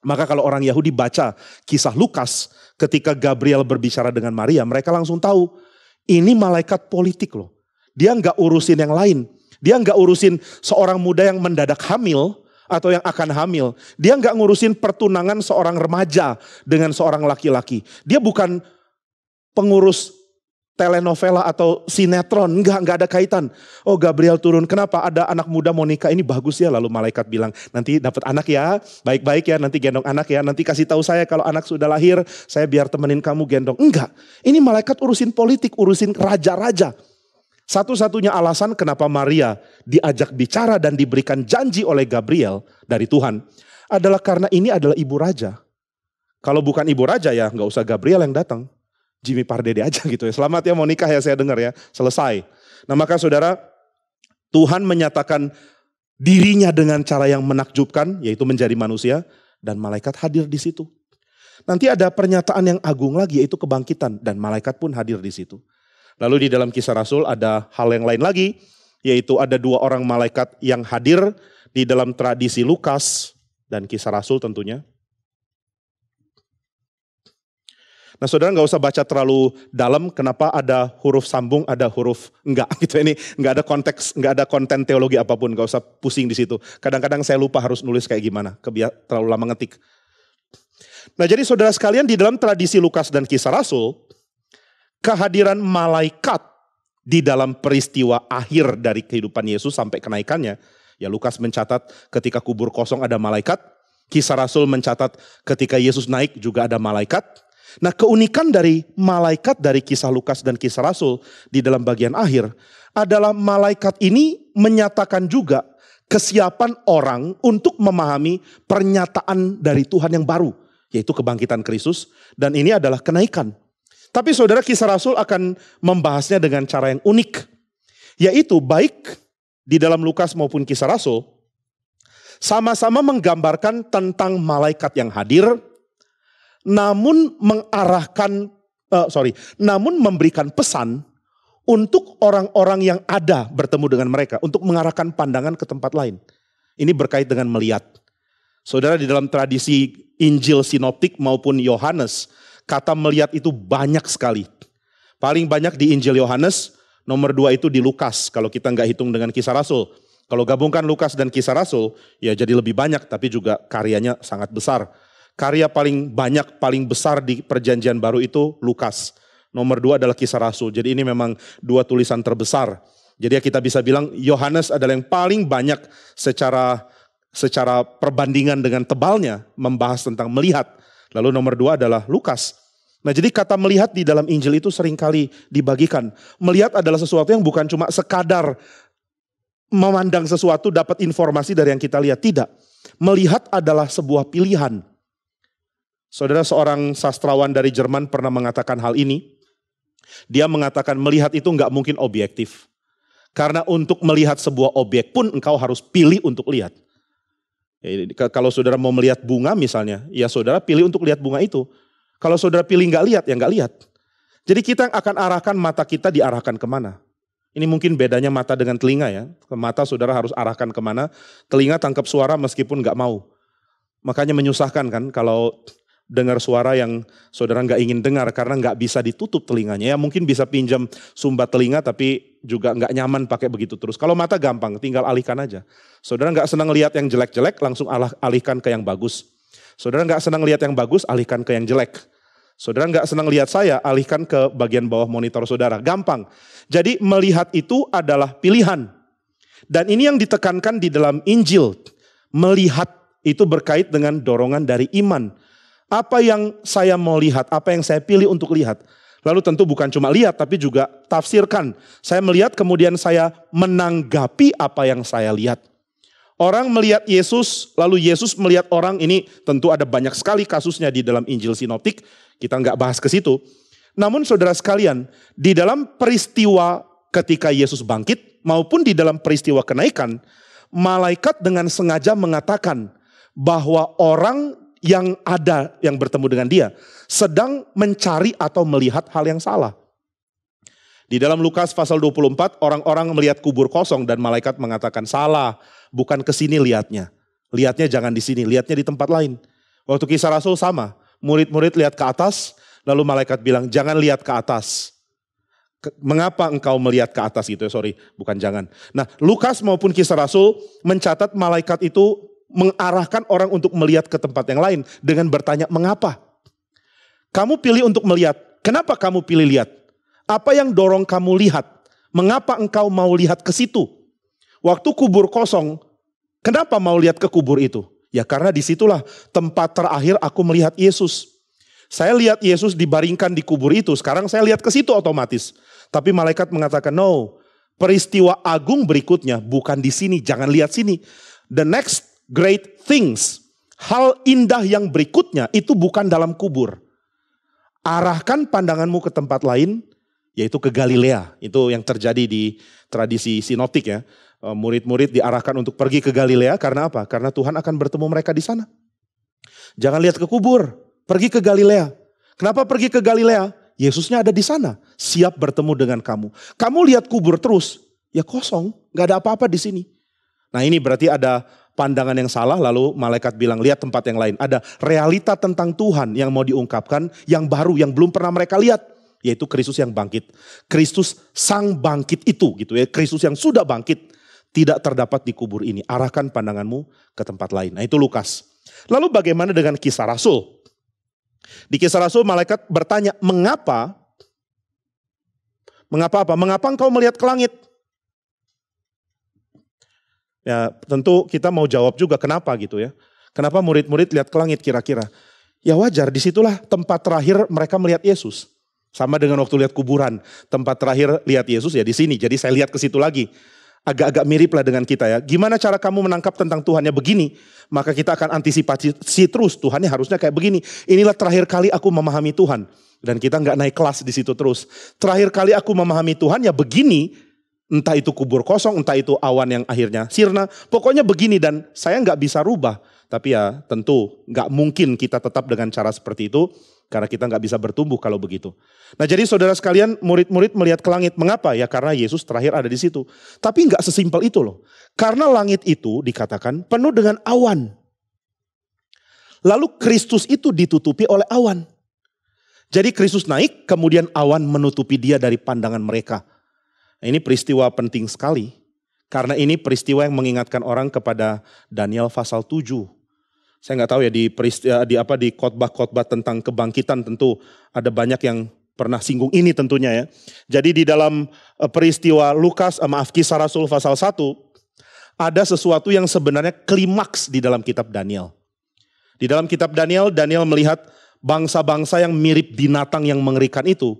Maka kalau orang Yahudi baca kisah Lukas, ketika Gabriel berbicara dengan Maria, mereka langsung tahu, ini malaikat politik loh. Dia nggak urusin yang lain. Dia nggak urusin seorang muda yang mendadak hamil, atau yang akan hamil. Dia nggak ngurusin pertunangan seorang remaja dengan seorang laki-laki. Dia bukan pengurus telenovela atau sinetron, enggak ada kaitan. Oh, Gabriel turun, kenapa? Ada anak muda mau nikah, ini bagus ya. Lalu malaikat bilang, nanti dapat anak ya, baik-baik ya, nanti gendong anak ya, nanti kasih tahu saya kalau anak sudah lahir, saya biar temenin kamu gendong. Enggak, ini malaikat urusin politik, urusin raja-raja. Satu-satunya alasan kenapa Maria diajak bicara dan diberikan janji oleh Gabriel dari Tuhan adalah karena ini adalah ibu raja. Kalau bukan ibu raja ya nggak usah Gabriel yang datang. Jimmy Pardede aja gitu ya. Selamat ya mau nikah ya, saya dengar ya. Selesai. Nah maka saudara, Tuhan menyatakan dirinya dengan cara yang menakjubkan, yaitu menjadi manusia, dan malaikat hadir di situ. Nanti ada pernyataan yang agung lagi, yaitu kebangkitan, dan malaikat pun hadir di situ. Lalu di dalam Kisah Rasul ada hal yang lain lagi, yaitu ada 2 orang malaikat yang hadir di dalam tradisi Lukas dan Kisah Rasul tentunya. Nah saudara nggak usah baca terlalu dalam, kenapa ada huruf sambung, ada huruf enggak gitu. Ini nggak ada konteks, nggak ada konten teologi apapun, nggak usah pusing di situ. Kadang-kadang saya lupa harus nulis kayak gimana, terlalu lama ngetik. Nah jadi saudara sekalian, di dalam tradisi Lukas dan Kisah Rasul, kehadiran malaikat di dalam peristiwa akhir dari kehidupan Yesus sampai kenaikannya, ya Lukas mencatat ketika kubur kosong ada malaikat, Kisah Rasul mencatat ketika Yesus naik juga ada malaikat. Nah keunikan dari malaikat dari Kisah Lukas dan Kisah Rasul di dalam bagian akhir adalah malaikat ini menyatakan juga kesiapan orang untuk memahami pernyataan dari Tuhan yang baru, yaitu kebangkitan Kristus, dan ini adalah kenaikan. Tapi saudara, Kisah Rasul akan membahasnya dengan cara yang unik, yaitu baik di dalam Lukas maupun Kisah Rasul sama-sama menggambarkan tentang malaikat yang hadir, namun namun memberikan pesan untuk orang-orang yang ada bertemu dengan mereka, untuk mengarahkan pandangan ke tempat lain. Ini berkait dengan melihat. Saudara, di dalam tradisi Injil Sinoptik maupun Yohanes, kata melihat itu banyak sekali. Paling banyak di Injil Yohanes, nomor 2 itu di Lukas, kalau kita nggak hitung dengan Kisah Rasul. Kalau gabungkan Lukas dan Kisah Rasul, ya jadi lebih banyak, tapi juga karyanya sangat besar. Karya paling banyak, paling besar di Perjanjian Baru itu Lukas. Nomor 2 adalah Kisah Rasul. Jadi ini memang 2 tulisan terbesar. Jadi ya kita bisa bilang Yohanes adalah yang paling banyak secara perbandingan dengan tebalnya membahas tentang melihat. Lalu nomor 2 adalah Lukas. Nah jadi kata melihat di dalam Injil itu seringkali dibagikan. Melihat adalah sesuatu yang bukan cuma sekadar memandang sesuatu dapat informasi dari yang kita lihat. Tidak. Melihat adalah sebuah pilihan. Saudara, seorang sastrawan dari Jerman pernah mengatakan hal ini. Dia mengatakan melihat itu nggak mungkin objektif. Karena untuk melihat sebuah objek pun engkau harus pilih untuk lihat. Kalau saudara mau melihat bunga misalnya, ya saudara pilih untuk lihat bunga itu. Kalau saudara pilih nggak lihat, ya nggak lihat. Jadi kita akan arahkan mata kita diarahkan kemana. Ini mungkin bedanya mata dengan telinga ya. Mata saudara harus arahkan kemana, telinga tangkap suara meskipun nggak mau. Makanya menyusahkan kan kalau dengar suara yang saudara nggak ingin dengar karena nggak bisa ditutup telinganya. Ya mungkin bisa pinjam sumbat telinga tapi juga nggak nyaman pakai begitu terus. Kalau mata gampang, tinggal alihkan aja. Saudara nggak senang lihat yang jelek-jelek, langsung alihkan ke yang bagus. Saudara nggak senang lihat yang bagus, alihkan ke yang jelek. Saudara nggak senang lihat saya, alihkan ke bagian bawah monitor saudara. Gampang. Jadi melihat itu adalah pilihan. Dan ini yang ditekankan di dalam Injil. Melihat itu berkait dengan dorongan dari iman. Apa yang saya mau lihat, apa yang saya pilih untuk lihat. Lalu tentu bukan cuma lihat, tapi juga tafsirkan. Saya melihat kemudian saya menanggapi apa yang saya lihat. Orang melihat Yesus, lalu Yesus melihat orang, ini tentu ada banyak sekali kasusnya di dalam Injil Sinoptik. Kita nggak bahas ke situ. Namun saudara sekalian, di dalam peristiwa ketika Yesus bangkit, maupun di dalam peristiwa kenaikan, malaikat dengan sengaja mengatakan bahwa orang yang ada, yang bertemu dengan dia, sedang mencari atau melihat hal yang salah. Di dalam Lukas pasal 24, orang-orang melihat kubur kosong dan malaikat mengatakan, salah, bukan ke sini lihatnya. Lihatnya jangan di sini, lihatnya di tempat lain. Waktu Kisah Rasul sama, murid-murid lihat ke atas, lalu malaikat bilang, jangan lihat ke atas. Mengapa engkau melihat ke atas gitu ya, bukan jangan. Nah, Lukas maupun Kisah Rasul mencatat malaikat itu mengarahkan orang untuk melihat ke tempat yang lain dengan bertanya, mengapa? Kamu pilih untuk melihat, kenapa kamu pilih lihat? Apa yang dorong kamu lihat? Mengapa engkau mau lihat ke situ? Waktu kubur kosong, kenapa mau lihat ke kubur itu? Ya karena disitulah tempat terakhir aku melihat Yesus. Saya lihat Yesus dibaringkan di kubur itu, sekarang saya lihat ke situ otomatis. Tapi malaikat mengatakan, no, peristiwa agung berikutnya bukan di sini, jangan lihat sini. The next great things, hal indah yang berikutnya itu bukan dalam kubur. Arahkan pandanganmu ke tempat lain, yaitu ke Galilea. Itu yang terjadi di tradisi sinoptik ya. Murid-murid diarahkan untuk pergi ke Galilea karena apa? Karena Tuhan akan bertemu mereka di sana. Jangan lihat ke kubur, pergi ke Galilea. Kenapa pergi ke Galilea? Yesusnya ada di sana, siap bertemu dengan kamu. Kamu lihat kubur terus, ya kosong, gak ada apa-apa di sini. Nah ini berarti ada pandangan yang salah, lalu malaikat bilang lihat tempat yang lain. Ada realita tentang Tuhan yang mau diungkapkan, yang baru, yang belum pernah mereka lihat. Yaitu Kristus yang bangkit. Kristus sang bangkit itu gitu ya. Kristus yang sudah bangkit tidak terdapat di kubur ini. Arahkan pandanganmu ke tempat lain. Nah itu Lukas. Lalu bagaimana dengan Kisah Rasul? Di Kisah Rasul malaikat bertanya, mengapa? Mengapa apa? Mengapa engkau melihat ke langit? Ya tentu kita mau jawab juga kenapa gitu ya. Kenapa murid-murid lihat ke langit kira-kira? Ya wajar, disitulah tempat terakhir mereka melihat Yesus. Sama dengan waktu lihat kuburan, tempat terakhir lihat Yesus ya di sini. Jadi saya lihat ke situ lagi. Agak-agak mirip lah dengan kita ya. Gimana cara kamu menangkap tentang Tuhannya begini? Maka kita akan antisipasi terus. Tuhannya harusnya kayak begini. Inilah terakhir kali aku memahami Tuhan. Dan kita nggak naik kelas di situ terus. Terakhir kali aku memahami Tuhan ya begini. Entah itu kubur kosong, entah itu awan yang akhirnya sirna. Pokoknya begini dan saya nggak bisa rubah. Tapi ya tentu nggak mungkin kita tetap dengan cara seperti itu. Karena kita nggak bisa bertumbuh kalau begitu. Nah jadi saudara sekalian, murid-murid melihat ke langit. Mengapa? Ya karena Yesus terakhir ada di situ. Tapi nggak sesimpel itu loh. Karena langit itu dikatakan penuh dengan awan. Lalu Kristus itu ditutupi oleh awan. Jadi Kristus naik, kemudian awan menutupi dia dari pandangan mereka. Nah, ini peristiwa penting sekali. Karena ini peristiwa yang mengingatkan orang kepada Daniel pasal 7. Saya nggak tahu ya di khotbah-khotbah tentang kebangkitan tentu ada banyak yang pernah singgung ini tentunya ya. Jadi di dalam peristiwa Kisah Rasul pasal 1 ada sesuatu yang sebenarnya klimaks di dalam kitab Daniel. Di dalam kitab Daniel melihat bangsa-bangsa yang mirip binatang yang mengerikan itu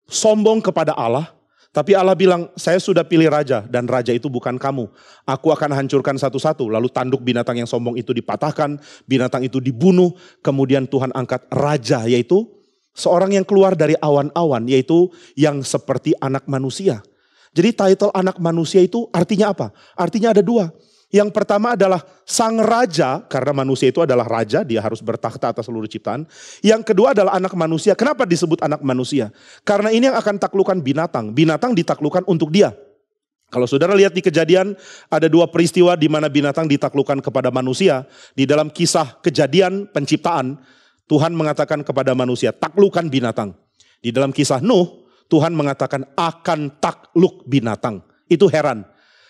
sombong kepada Allah. Tapi Allah bilang, saya sudah pilih raja dan raja itu bukan kamu. Aku akan hancurkan satu-satu. Lalu tanduk binatang yang sombong itu dipatahkan, binatang itu dibunuh. Kemudian Tuhan angkat raja, yaitu seorang yang keluar dari awan-awan, yaitu yang seperti anak manusia. Jadi title anak manusia itu artinya apa? Artinya ada dua. Yang pertama adalah sang raja, karena manusia itu adalah raja, dia harus bertakhta atas seluruh ciptaan. Yang kedua adalah anak manusia. Kenapa disebut anak manusia? Karena ini yang akan taklukkan binatang. Binatang ditaklukkan untuk dia. Kalau saudara lihat di Kejadian, ada dua peristiwa di mana binatang ditaklukkan kepada manusia. Di dalam kisah Kejadian penciptaan, Tuhan mengatakan kepada manusia, taklukkan binatang. Di dalam kisah Nuh, Tuhan mengatakan akan takluk binatang. Itu heran.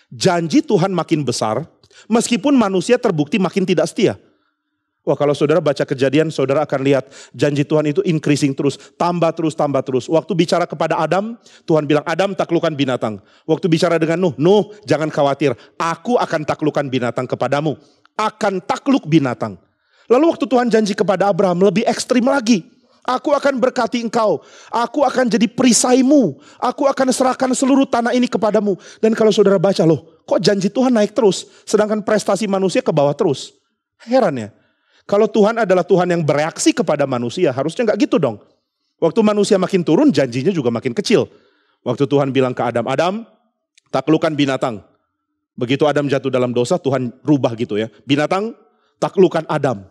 Janji Tuhan makin besar, meskipun manusia terbukti makin tidak setia. Wah kalau saudara baca Kejadian, saudara akan lihat janji Tuhan itu increasing terus, tambah terus, tambah terus. Waktu bicara kepada Adam, Tuhan bilang Adam taklukkan binatang. Waktu bicara dengan Nuh jangan khawatir, aku akan taklukkan binatang kepadamu. Akan takluk binatang. Lalu waktu Tuhan janji kepada Abraham lebih ekstrim lagi. Aku akan berkati engkau, aku akan jadi perisaimu, aku akan serahkan seluruh tanah ini kepadamu. Dan kalau saudara baca loh, kok janji Tuhan naik terus, sedangkan prestasi manusia ke bawah terus. Heran ya, kalau Tuhan adalah Tuhan yang bereaksi kepada manusia, harusnya gak gitu dong. Waktu manusia makin turun, janjinya juga makin kecil. Waktu Tuhan bilang ke Adam, Adam taklukkan binatang. Begitu Adam jatuh dalam dosa, Tuhan rubah gitu ya. Binatang taklukkan Adam.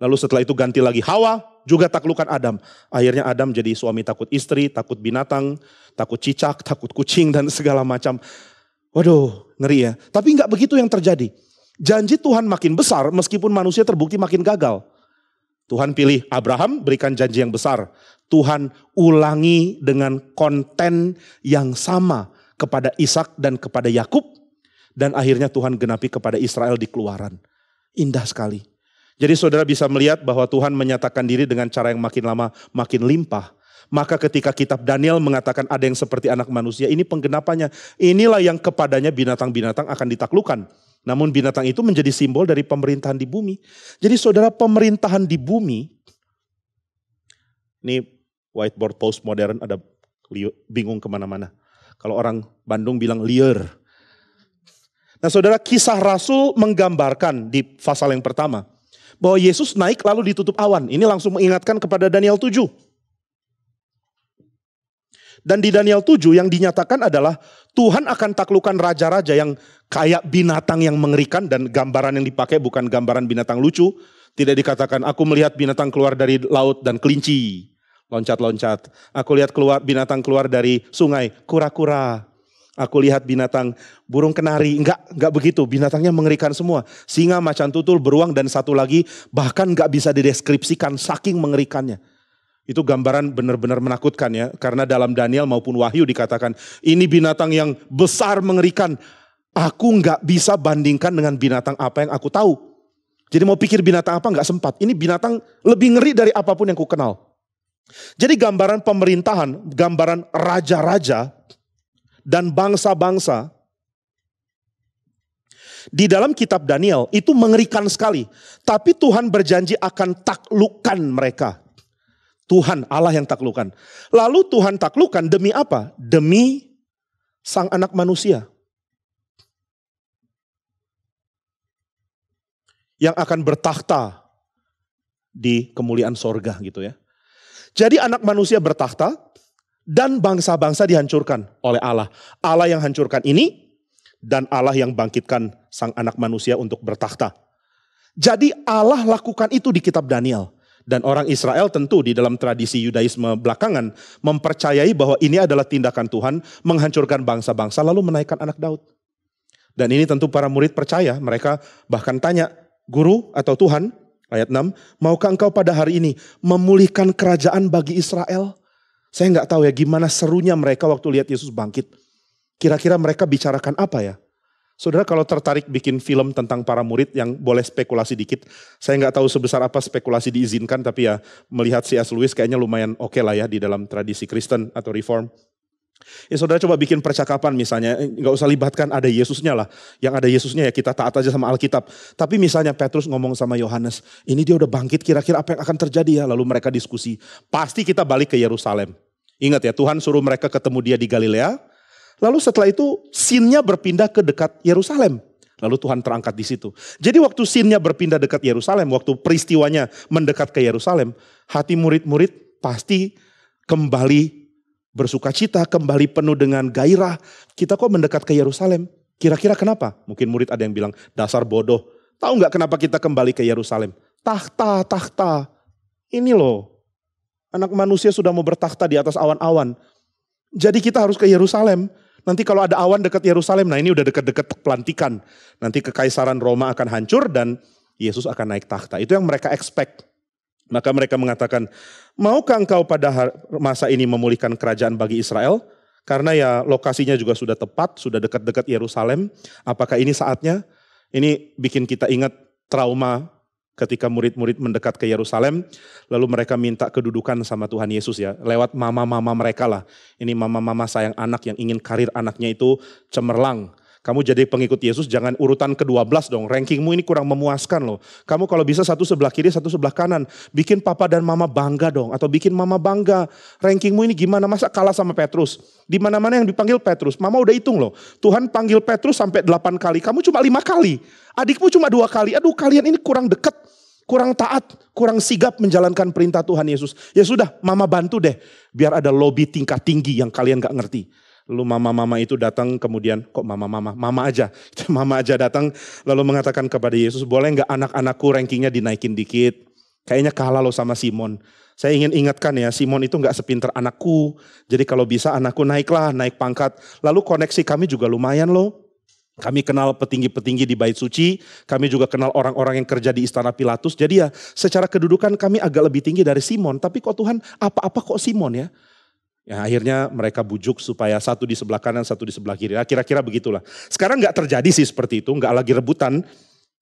Lalu setelah itu ganti lagi Hawa, juga taklukkan Adam. Akhirnya Adam jadi suami takut istri, takut binatang, takut cicak, takut kucing dan segala macam. Waduh, ngeri ya. Tapi nggak begitu yang terjadi. Janji Tuhan makin besar meskipun manusia terbukti makin gagal. Tuhan pilih Abraham, berikan janji yang besar. Tuhan ulangi dengan konten yang sama kepada Ishak dan kepada Yakub. Dan akhirnya Tuhan genapi kepada Israel di Keluaran. Indah sekali. Jadi saudara bisa melihat bahwa Tuhan menyatakan diri dengan cara yang makin lama makin limpah. Maka ketika kitab Daniel mengatakan ada yang seperti anak manusia, ini penggenapannya. Inilah yang kepadanya binatang-binatang akan ditaklukkan. Namun binatang itu menjadi simbol dari pemerintahan di bumi. Jadi saudara, pemerintahan di bumi, ini whiteboard postmodern ada bingung kemana-mana. Kalau orang Bandung bilang liar. Nah saudara, kisah Rasul menggambarkan di pasal yang pertama bahwa Yesus naik lalu ditutup awan. Ini langsung mengingatkan kepada Daniel 7. Dan di Daniel 7 yang dinyatakan adalah Tuhan akan taklukkan raja-raja yang kayak binatang yang mengerikan. Dan gambaran yang dipakai bukan gambaran binatang lucu. Tidak dikatakan aku melihat binatang keluar dari laut dan kelinci loncat-loncat. Aku lihat binatang keluar dari sungai, kura-kura. Aku lihat binatang burung kenari, enggak begitu, binatangnya mengerikan semua. Singa, macan tutul, beruang dan satu lagi bahkan enggak bisa dideskripsikan saking mengerikannya. Itu gambaran benar-benar menakutkan ya, karena dalam Daniel maupun Wahyu dikatakan ini binatang yang besar mengerikan. Aku enggak bisa bandingkan dengan binatang apa yang aku tahu. Jadi mau pikir binatang apa enggak sempat. Ini binatang lebih ngeri dari apapun yang ku kenal. Jadi gambaran pemerintahan, gambaran raja-raja dan bangsa-bangsa di dalam kitab Daniel itu mengerikan sekali. Tapi Tuhan berjanji akan taklukkan mereka. Tuhan Allah yang taklukkan. Lalu Tuhan taklukkan demi apa? Demi sang anak manusia. Yang akan bertakhta di kemuliaan sorga gitu ya. Jadi anak manusia bertakhta. Dan bangsa-bangsa dihancurkan oleh Allah. Allah yang hancurkan ini dan Allah yang bangkitkan sang anak manusia untuk bertakhta. Jadi Allah lakukan itu di kitab Daniel. Dan orang Israel tentu di dalam tradisi Yudaisme belakangan mempercayai bahwa ini adalah tindakan Tuhan menghancurkan bangsa-bangsa lalu menaikkan anak Daud. Dan ini tentu para murid percaya, mereka bahkan tanya, Guru atau Tuhan, ayat 6, maukah engkau pada hari ini memulihkan kerajaan bagi Israel? Saya nggak tahu ya gimana serunya mereka waktu lihat Yesus bangkit. Kira-kira mereka bicarakan apa ya? Saudara kalau tertarik bikin film tentang para murid yang boleh spekulasi dikit. Saya nggak tahu sebesar apa spekulasi diizinkan, tapi ya melihat C.S. Lewis kayaknya lumayan oke lah ya di dalam tradisi Kristen atau Reform. Ya saudara coba bikin percakapan misalnya, nggak usah libatkan ada Yesusnya lah. Yang ada Yesusnya ya kita taat aja sama Alkitab. Tapi misalnya Petrus ngomong sama Yohanes, ini dia udah bangkit, kira-kira apa yang akan terjadi ya? Lalu mereka diskusi, pasti kita balik ke Yerusalem. Ingat ya, Tuhan suruh mereka ketemu dia di Galilea. Lalu setelah itu scene-nya berpindah ke dekat Yerusalem. Lalu Tuhan terangkat di situ. Jadi waktu scene-nya berpindah dekat Yerusalem, waktu peristiwanya mendekat ke Yerusalem, hati murid-murid pasti kembali bersuka cita, kembali penuh dengan gairah. Kita kok mendekat ke Yerusalem? Kira-kira kenapa? Mungkin murid ada yang bilang, dasar bodoh. Tahu nggak kenapa kita kembali ke Yerusalem? Tahta. Ini loh. Anak manusia sudah mau bertakhta di atas awan-awan. Jadi kita harus ke Yerusalem. Nanti kalau ada awan dekat Yerusalem, nah ini udah dekat-dekat pelantikan. Nanti kekaisaran Roma akan hancur dan Yesus akan naik takhta. Itu yang mereka expect. Maka mereka mengatakan, maukah engkau pada masa ini memulihkan kerajaan bagi Israel? Karena ya lokasinya juga sudah tepat, sudah dekat-dekat Yerusalem. Apakah ini saatnya? Ini bikin kita ingat trauma ketika murid-murid mendekat ke Yerusalem, lalu mereka minta kedudukan sama Tuhan Yesus ya, lewat mama-mama mereka lah. Ini mama-mama sayang anak yang ingin karir anaknya itu cemerlang. Kamu jadi pengikut Yesus jangan urutan ke-12 dong, rankingmu ini kurang memuaskan loh. Kamu kalau bisa satu sebelah kiri, satu sebelah kanan. Bikin papa dan mama bangga dong, atau bikin mama bangga. Rankingmu ini gimana, masa kalah sama Petrus? Di mana-mana yang dipanggil Petrus, mama udah hitung loh. Tuhan panggil Petrus sampai 8 kali, kamu cuma 5 kali. Adikmu cuma 2 kali, aduh kalian ini kurang dekat. Kurang taat, kurang sigap menjalankan perintah Tuhan Yesus. Ya sudah, mama bantu deh. Biar ada lobby tingkat tinggi yang kalian gak ngerti. Lalu mama-mama itu datang kemudian, kok mama aja. Mama aja datang lalu mengatakan kepada Yesus, boleh gak anak-anakku rankingnya dinaikin dikit. Kayaknya kalah loh sama Simon. Saya ingin ingatkan ya, Simon itu gak sepinter anakku. Jadi kalau bisa anakku naiklah, naik pangkat. Lalu koneksi kami juga lumayan loh. Kami kenal petinggi-petinggi di Bait Suci. Kami juga kenal orang-orang yang kerja di Istana Pilatus. Jadi ya secara kedudukan kami agak lebih tinggi dari Simon. Tapi kok Tuhan apa-apa kok Simon ya. Ya akhirnya mereka bujuk supaya satu di sebelah kanan, satu di sebelah kiri. Ya, kira-kira begitulah. Sekarang gak terjadi sih seperti itu. Gak lagi rebutan.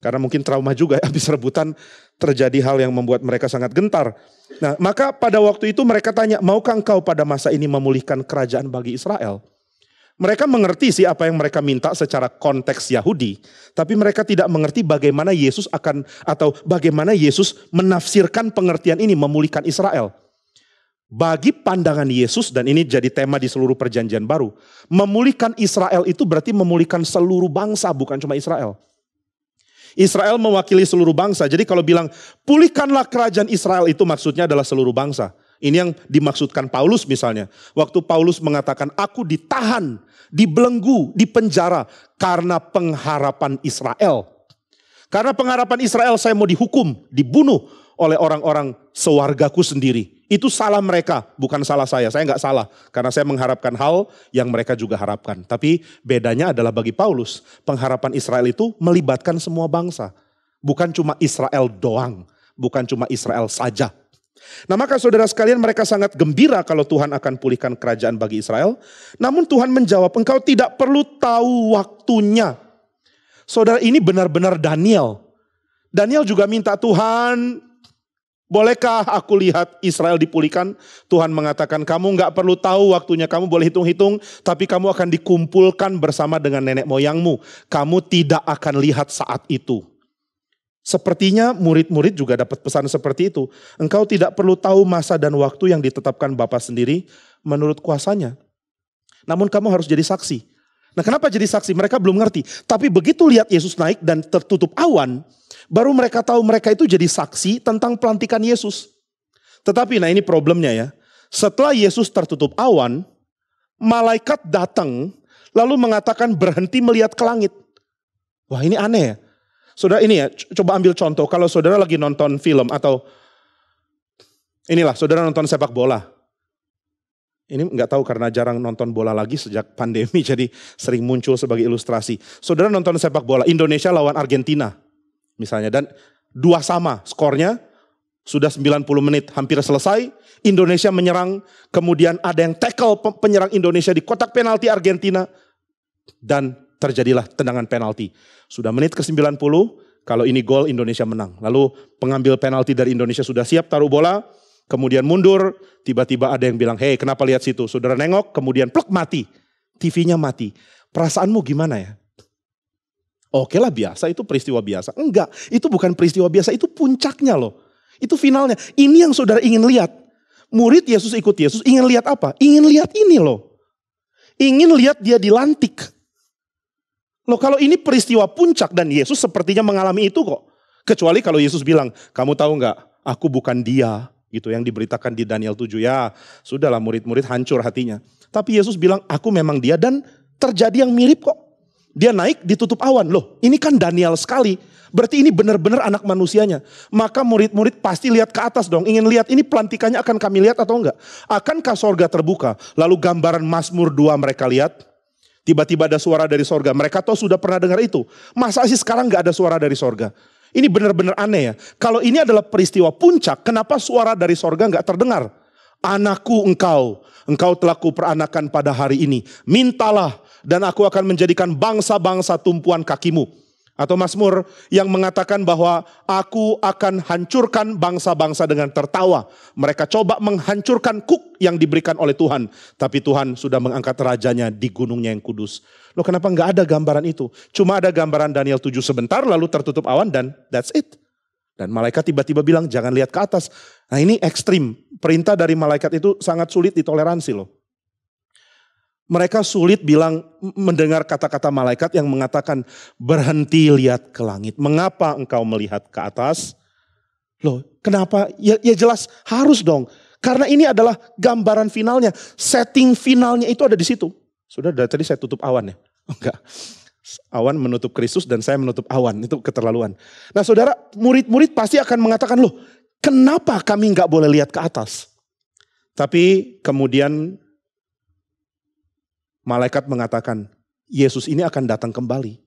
Karena mungkin trauma juga ya, habis rebutan terjadi hal yang membuat mereka sangat gentar. Nah, maka pada waktu itu mereka tanya, maukah engkau pada masa ini memulihkan kerajaan bagi Israel? Mereka mengerti sih apa yang mereka minta secara konteks Yahudi. Tapi mereka tidak mengerti bagaimana Yesus bagaimana Yesus menafsirkan pengertian ini, memulihkan Israel. Bagi pandangan Yesus, dan ini jadi tema di seluruh perjanjian baru, memulihkan Israel itu berarti memulihkan seluruh bangsa, bukan cuma Israel. Israel mewakili seluruh bangsa. Jadi kalau bilang pulihkanlah kerajaan Israel itu maksudnya adalah seluruh bangsa. Ini yang dimaksudkan Paulus misalnya. Waktu Paulus mengatakan aku ditahan, dibelenggu, dipenjara karena pengharapan Israel. Karena pengharapan Israel saya mau dihukum, dibunuh oleh orang-orang sewargaku sendiri. Itu salah mereka, bukan salah saya. Saya nggak salah karena saya mengharapkan hal yang mereka juga harapkan. Tapi bedanya adalah bagi Paulus, pengharapan Israel itu melibatkan semua bangsa. Bukan cuma Israel doang, bukan cuma Israel saja. Nah maka saudara sekalian, mereka sangat gembira kalau Tuhan akan pulihkan kerajaan bagi Israel. Namun Tuhan menjawab, engkau tidak perlu tahu waktunya. Saudara, ini benar-benar Daniel. Daniel juga minta, Tuhan, bolehkah aku lihat Israel dipulihkan? Tuhan mengatakan, kamu gak perlu tahu waktunya, kamu boleh hitung-hitung, tapi kamu akan dikumpulkan bersama dengan nenek moyangmu. Kamu tidak akan lihat saat itu. Sepertinya murid-murid juga dapat pesan seperti itu. Engkau tidak perlu tahu masa dan waktu yang ditetapkan Bapa sendiri menurut kuasanya. Namun kamu harus jadi saksi. Nah kenapa jadi saksi? Mereka belum ngerti. Tapi begitu lihat Yesus naik dan tertutup awan, baru mereka tahu mereka itu jadi saksi tentang pelantikan Yesus. Tetapi nah ini problemnya ya. Setelah Yesus tertutup awan, malaikat datang lalu mengatakan berhenti melihat ke langit. Wah ini aneh ya. Saudara ini ya, coba ambil contoh. Kalau saudara lagi nonton film atau inilah saudara nonton sepak bola. Ini nggak tahu karena jarang nonton bola lagi sejak pandemi jadi sering muncul sebagai ilustrasi. Saudara nonton sepak bola Indonesia lawan Argentina misalnya dan 2-2 skornya sudah 90 menit hampir selesai. Indonesia menyerang, kemudian ada yang tackle penyerang Indonesia di kotak penalti Argentina dan terjadilah tendangan penalti. Sudah menit ke-90, kalau ini gol Indonesia menang. Lalu pengambil penalti dari Indonesia sudah siap taruh bola, kemudian mundur, tiba-tiba ada yang bilang, hei kenapa lihat situ? Saudara nengok, kemudian plek mati, TV-nya mati. Perasaanmu gimana ya? Oke lah biasa, itu peristiwa biasa. Enggak, itu bukan peristiwa biasa, itu puncaknya loh. Itu finalnya, ini yang saudara ingin lihat. Murid Yesus ikut Yesus, ingin lihat apa? Ingin lihat ini loh. Ingin lihat dia dilantik. Loh kalau ini peristiwa puncak dan Yesus sepertinya mengalami itu kok. Kecuali kalau Yesus bilang, kamu tahu nggak, aku bukan dia. Gitu yang diberitakan di Daniel 7. Ya sudahlah murid-murid hancur hatinya. Tapi Yesus bilang, aku memang dia dan terjadi yang mirip kok. Dia naik ditutup awan. Loh ini kan Daniel sekali. Berarti ini benar-benar anak manusianya. Maka murid-murid pasti lihat ke atas dong. Ingin lihat ini pelantikannya akan kami lihat atau enggak. Akankah sorga terbuka? Lalu gambaran Mazmur 2 mereka lihat. Tiba-tiba ada suara dari sorga. Mereka tahu sudah pernah dengar itu. Masa sih sekarang gak ada suara dari sorga? Ini benar-benar aneh ya. Kalau ini adalah peristiwa puncak, kenapa suara dari sorga gak terdengar? Anakku engkau telah kuperanakan pada hari ini. Mintalah dan aku akan menjadikan bangsa-bangsa tumpuan kakimu. Atau Mazmur yang mengatakan bahwa aku akan hancurkan bangsa-bangsa dengan tertawa. Mereka coba menghancurkan kuk yang diberikan oleh Tuhan. Tapi Tuhan sudah mengangkat rajanya di gunungnya yang kudus. Loh kenapa nggak ada gambaran itu? Cuma ada gambaran Daniel 7 sebentar lalu tertutup awan dan that's it. Dan malaikat tiba-tiba bilang jangan lihat ke atas. Nah ini ekstrim. Perintah dari malaikat itu sangat sulit ditoleransi loh. Mereka sulit mendengar kata-kata malaikat yang mengatakan berhenti lihat ke langit. Mengapa engkau melihat ke atas? Loh kenapa? Ya jelas harus dong. Karena ini adalah gambaran finalnya. Setting finalnya itu ada di situ. Sudah dari tadi saya tutup awan ya? Enggak. Awan menutup Kristus dan saya menutup awan. Itu keterlaluan. Nah saudara, murid-murid pasti akan mengatakan loh kenapa kami nggak boleh lihat ke atas? Tapi kemudian malaikat mengatakan, Yesus ini akan datang kembali.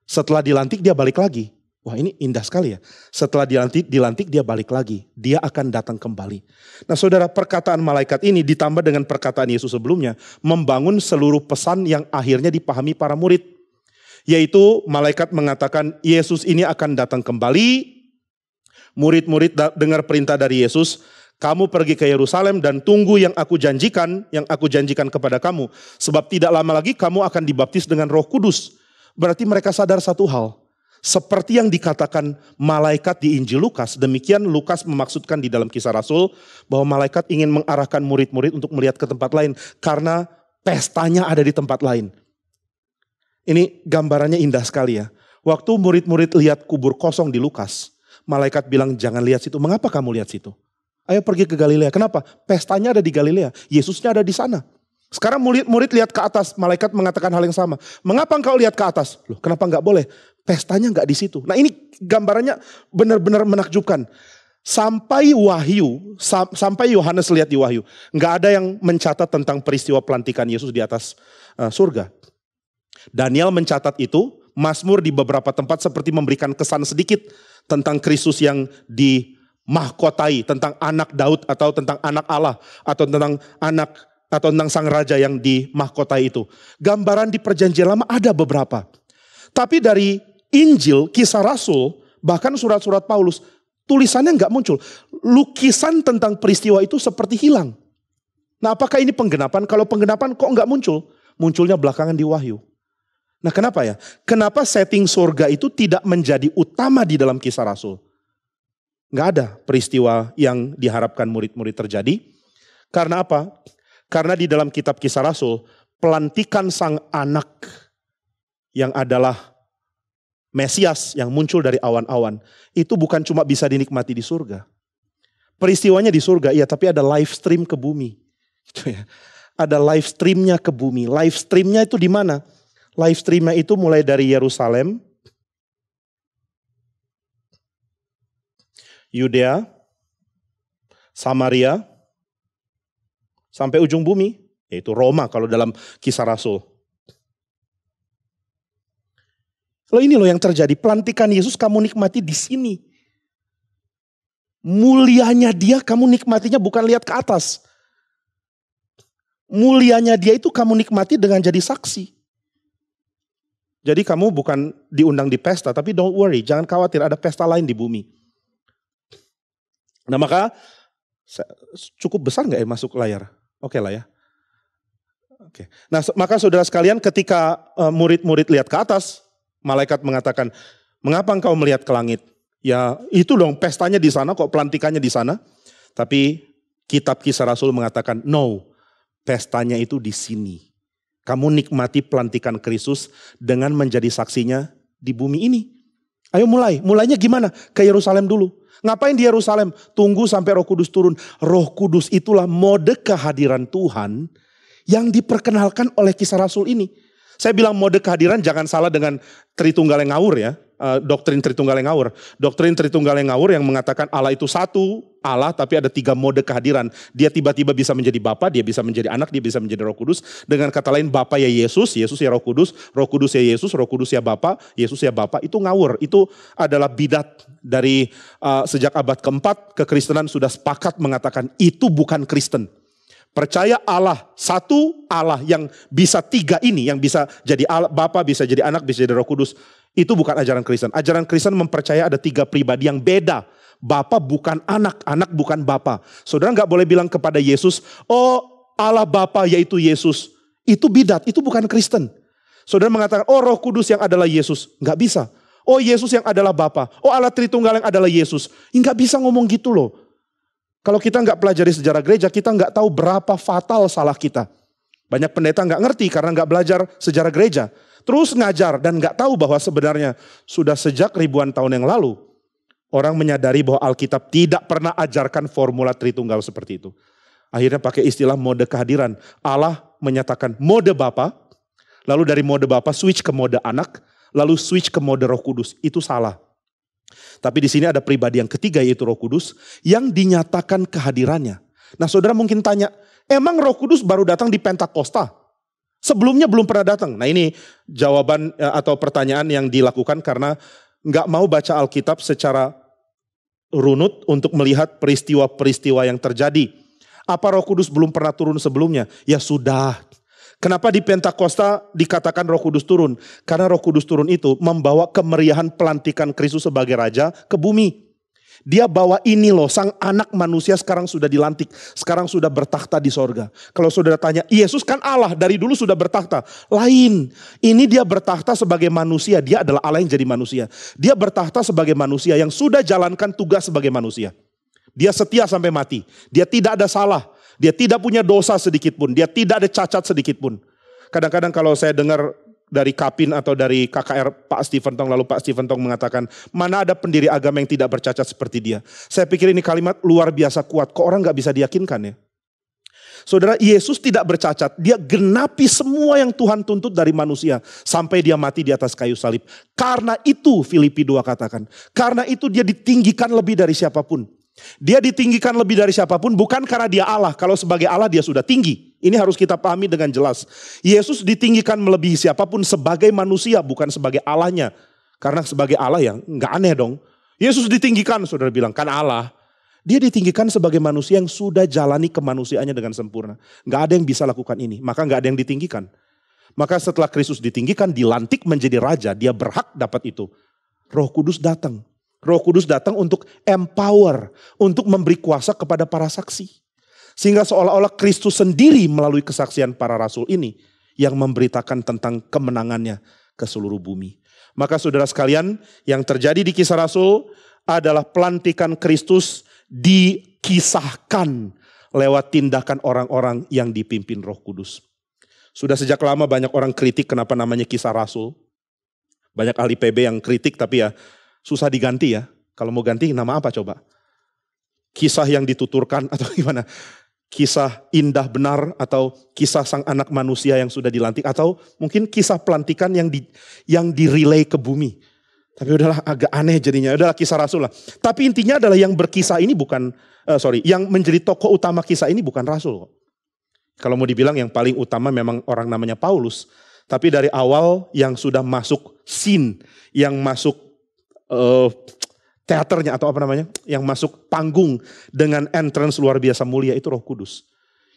Setelah dilantik dia balik lagi. Wah, ini indah sekali ya. Setelah dilantik dia balik lagi. Dia akan datang kembali. Nah saudara, perkataan malaikat ini ditambah dengan perkataan Yesus sebelumnya, membangun seluruh pesan yang akhirnya dipahami para murid. Yaitu malaikat mengatakan Yesus ini akan datang kembali. Murid-murid dengar perintah dari Yesus, kamu pergi ke Yerusalem dan tunggu yang aku janjikan kepada kamu. Sebab tidak lama lagi kamu akan dibaptis dengan Roh Kudus. Berarti mereka sadar satu hal. Seperti yang dikatakan malaikat di Injil Lukas, demikian Lukas memaksudkan di dalam Kisah Rasul bahwa malaikat ingin mengarahkan murid-murid untuk melihat ke tempat lain karena pestanya ada di tempat lain. Ini gambarannya indah sekali ya. Waktu murid-murid lihat kubur kosong di Lukas, malaikat bilang jangan lihat situ. Mengapa kamu lihat situ? Ayo pergi ke Galilea. Kenapa? Pestanya ada di Galilea, Yesusnya ada di sana. Sekarang murid-murid lihat ke atas, malaikat mengatakan hal yang sama. Mengapa engkau lihat ke atas? Loh, kenapa enggak boleh? Pestanya enggak di situ. Nah ini gambarannya benar-benar menakjubkan. Sampai Wahyu, sampai Yohanes lihat di Wahyu, enggak ada yang mencatat tentang peristiwa pelantikan Yesus di atas surga. Daniel mencatat itu, Mazmur di beberapa tempat seperti memberikan kesan sedikit tentang Kristus yang dimahkotai, tentang anak Daud atau tentang anak Allah atau tentang tentang sang raja yang dimahkotai itu. Gambaran di perjanjian lama ada beberapa. Tapi dari Injil, Kisah Rasul, bahkan surat-surat Paulus, tulisannya enggak muncul. Lukisan tentang peristiwa itu seperti hilang. Nah apakah ini penggenapan? Kalau penggenapan kok enggak muncul? Munculnya belakangan di Wahyu. Nah kenapa ya? Kenapa setting surga itu tidak menjadi utama di dalam Kisah Rasul? Enggak ada peristiwa yang diharapkan murid-murid terjadi. Karena apa? Karena di dalam kitab Kisah Rasul, pelantikan sang anak yang adalah Mesias yang muncul dari awan-awan, itu bukan cuma bisa dinikmati di surga. Peristiwanya di surga, iya, tapi ada live stream ke bumi. Ada live streamnya ke bumi. Live streamnya itu di mana? Live streamnya itu mulai dari Yerusalem, Yudea, Samaria, sampai ujung bumi, yaitu Roma kalau dalam Kisah Rasul. Loh ini loh yang terjadi, pelantikan Yesus kamu nikmati di sini. Mulianya dia kamu nikmatinya bukan lihat ke atas. Mulianya dia itu kamu nikmati dengan jadi saksi. Jadi kamu bukan diundang di pesta, tapi don't worry, jangan khawatir ada pesta lain di bumi. Nah maka, cukup besar gak ya masuk layar? Oke lah ya. Oke. Nah maka saudara sekalian ketika murid-murid lihat ke atas, malaikat mengatakan, mengapa engkau melihat ke langit? Ya itu dong pestanya di sana kok, pelantikannya di sana. Tapi kitab Kisah Rasul mengatakan, no, pestanya itu di sini. Kamu nikmati pelantikan Kristus dengan menjadi saksinya di bumi ini. Ayo mulainya gimana? Ke Yerusalem dulu. Ngapain di Yerusalem? Tunggu sampai Roh Kudus turun. Roh Kudus itulah mode kehadiran Tuhan yang diperkenalkan oleh Kisah Rasul ini. Saya bilang mode kehadiran jangan salah dengan Tritunggal yang ngawur ya. Doktrin Tritunggal yang ngawur. Doktrin Tritunggal yang ngawur yang mengatakan Allah itu satu Allah tapi ada 3 mode kehadiran. Dia tiba-tiba bisa menjadi Bapa, dia bisa menjadi Anak, dia bisa menjadi Roh Kudus. Dengan kata lain Bapa ya Yesus, Yesus ya Roh Kudus ya Yesus, Roh Kudus ya Bapa, Yesus ya Bapa. Itu ngawur. Itu adalah bidat dari sejak abad keempat kekristenan sudah sepakat mengatakan itu bukan Kristen. Percaya Allah, satu Allah yang bisa 3 ini, yang bisa jadi Allah, Bapa, bisa jadi Anak, bisa jadi Roh Kudus. Itu bukan ajaran Kristen. Ajaran Kristen mempercaya ada 3 pribadi yang beda. Bapa bukan anak, anak bukan bapa. Saudara nggak boleh bilang kepada Yesus, oh Allah Bapa yaitu Yesus. Itu bidat, itu bukan Kristen. Saudara mengatakan, oh Roh Kudus yang adalah Yesus. Nggak bisa. Oh Yesus yang adalah Bapa. Oh Allah Tritunggal yang adalah Yesus. Nggak bisa ngomong gitu loh. Kalau kita nggak pelajari sejarah gereja, kita nggak tahu berapa fatal salah kita. Banyak pendeta nggak ngerti karena nggak belajar sejarah gereja. Terus ngajar dan nggak tahu bahwa sebenarnya sudah sejak ribuan tahun yang lalu orang menyadari bahwa Alkitab tidak pernah ajarkan formula Tritunggal seperti itu. Akhirnya pakai istilah mode kehadiran. Allah menyatakan mode Bapa, lalu dari mode Bapa switch ke mode Anak, lalu switch ke mode Roh Kudus. Itu salah. Tapi di sini ada pribadi yang ketiga yaitu Roh Kudus yang dinyatakan kehadirannya. Nah saudara mungkin tanya, emang Roh Kudus baru datang di Pentakosta? Sebelumnya belum pernah datang. Nah ini jawaban atau pertanyaan yang dilakukan karena nggak mau baca Alkitab secara runut untuk melihat peristiwa-peristiwa yang terjadi. Apa Roh Kudus belum pernah turun sebelumnya? Ya sudah. Kenapa di Pentakosta dikatakan Roh Kudus turun? Karena Roh Kudus turun itu membawa kemeriahan pelantikan Kristus sebagai Raja ke bumi. Dia bawa ini loh, sang anak manusia sekarang sudah dilantik. Sekarang sudah bertakhta di sorga. Kalau saudara tanya, Yesus kan Allah dari dulu sudah bertakhta. Lain, ini dia bertakhta sebagai manusia. Dia adalah Allah yang jadi manusia. Dia bertakhta sebagai manusia yang sudah jalankan tugas sebagai manusia. Dia setia sampai mati. Dia tidak ada salah. Dia tidak punya dosa sedikit pun. Dia tidak ada cacat sedikit pun. Kadang-kadang kalau saya dengar dari Kapin atau dari KKR Pak Stephen Tong, lalu Pak Stephen Tong mengatakan, mana ada pendiri agama yang tidak bercacat seperti dia. Saya pikir ini kalimat luar biasa kuat. Kok orang gak bisa diyakinkan ya? Saudara, Yesus tidak bercacat. Dia genapi semua yang Tuhan tuntut dari manusia. Sampai dia mati di atas kayu salib. Karena itu Filipi 2 katakan. Karena itu dia ditinggikan lebih dari siapapun. Dia ditinggikan lebih dari siapapun bukan karena dia Allah. Kalau sebagai Allah dia sudah tinggi. Ini harus kita pahami dengan jelas. Yesus ditinggikan melebihi siapapun sebagai manusia bukan sebagai Allahnya. Karena sebagai Allah ya nggak aneh dong. Yesus ditinggikan, saudara bilang kan Allah. Dia ditinggikan sebagai manusia yang sudah jalani kemanusiaannya dengan sempurna. Nggak ada yang bisa lakukan ini. Maka nggak ada yang ditinggikan. Maka setelah Kristus ditinggikan, dilantik menjadi raja. Dia berhak dapat itu. Roh Kudus datang. Roh Kudus datang untuk empower, untuk memberi kuasa kepada para saksi. Sehingga seolah-olah Kristus sendiri melalui kesaksian para rasul ini yang memberitakan tentang kemenangannya ke seluruh bumi. Maka saudara sekalian, yang terjadi di Kisah Rasul adalah pelantikan Kristus dikisahkan lewat tindakan orang-orang yang dipimpin Roh Kudus. Sudah sejak lama banyak orang kritik kenapa namanya Kisah Rasul. Banyak ahli PB yang kritik tapi ya susah diganti ya. Kalau mau ganti nama apa coba? Kisah yang dituturkan atau gimana? Kisah indah benar atau kisah sang anak manusia yang sudah dilantik. Atau mungkin kisah pelantikan yang direlay ke bumi. Tapi udahlah agak aneh jadinya. Udahlah Kisah Rasul lah. Tapi intinya adalah yang berkisah ini bukan, yang menjadi tokoh utama kisah ini bukan Rasul. Kalau mau dibilang yang paling utama memang orang namanya Paulus. Tapi dari awal yang sudah masuk scene, yang masuk teaternya atau apa namanya, yang masuk panggung dengan entrance luar biasa mulia itu Roh Kudus.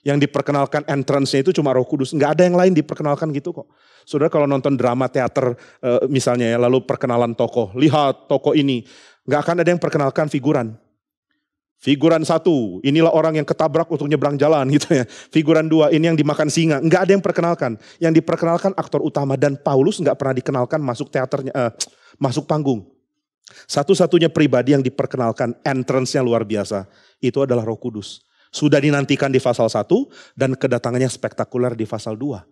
Yang diperkenalkan entrance-nya itu cuma Roh Kudus, nggak ada yang lain diperkenalkan gitu kok. Saudara kalau nonton drama teater misalnya ya, lalu perkenalan tokoh, lihat tokoh ini, nggak akan ada yang perkenalkan figuran. Figuran 1, inilah orang yang ketabrak untuk nyebrang jalan gitu ya. Figuran 2, ini yang dimakan singa, nggak ada yang perkenalkan. Yang diperkenalkan aktor utama dan Paulus nggak pernah dikenalkan masuk teaternya, masuk panggung. Satu-satunya pribadi yang diperkenalkan entrance-nya luar biasa, itu adalah Roh Kudus. Sudah dinantikan di pasal 1 dan kedatangannya spektakuler di pasal 2.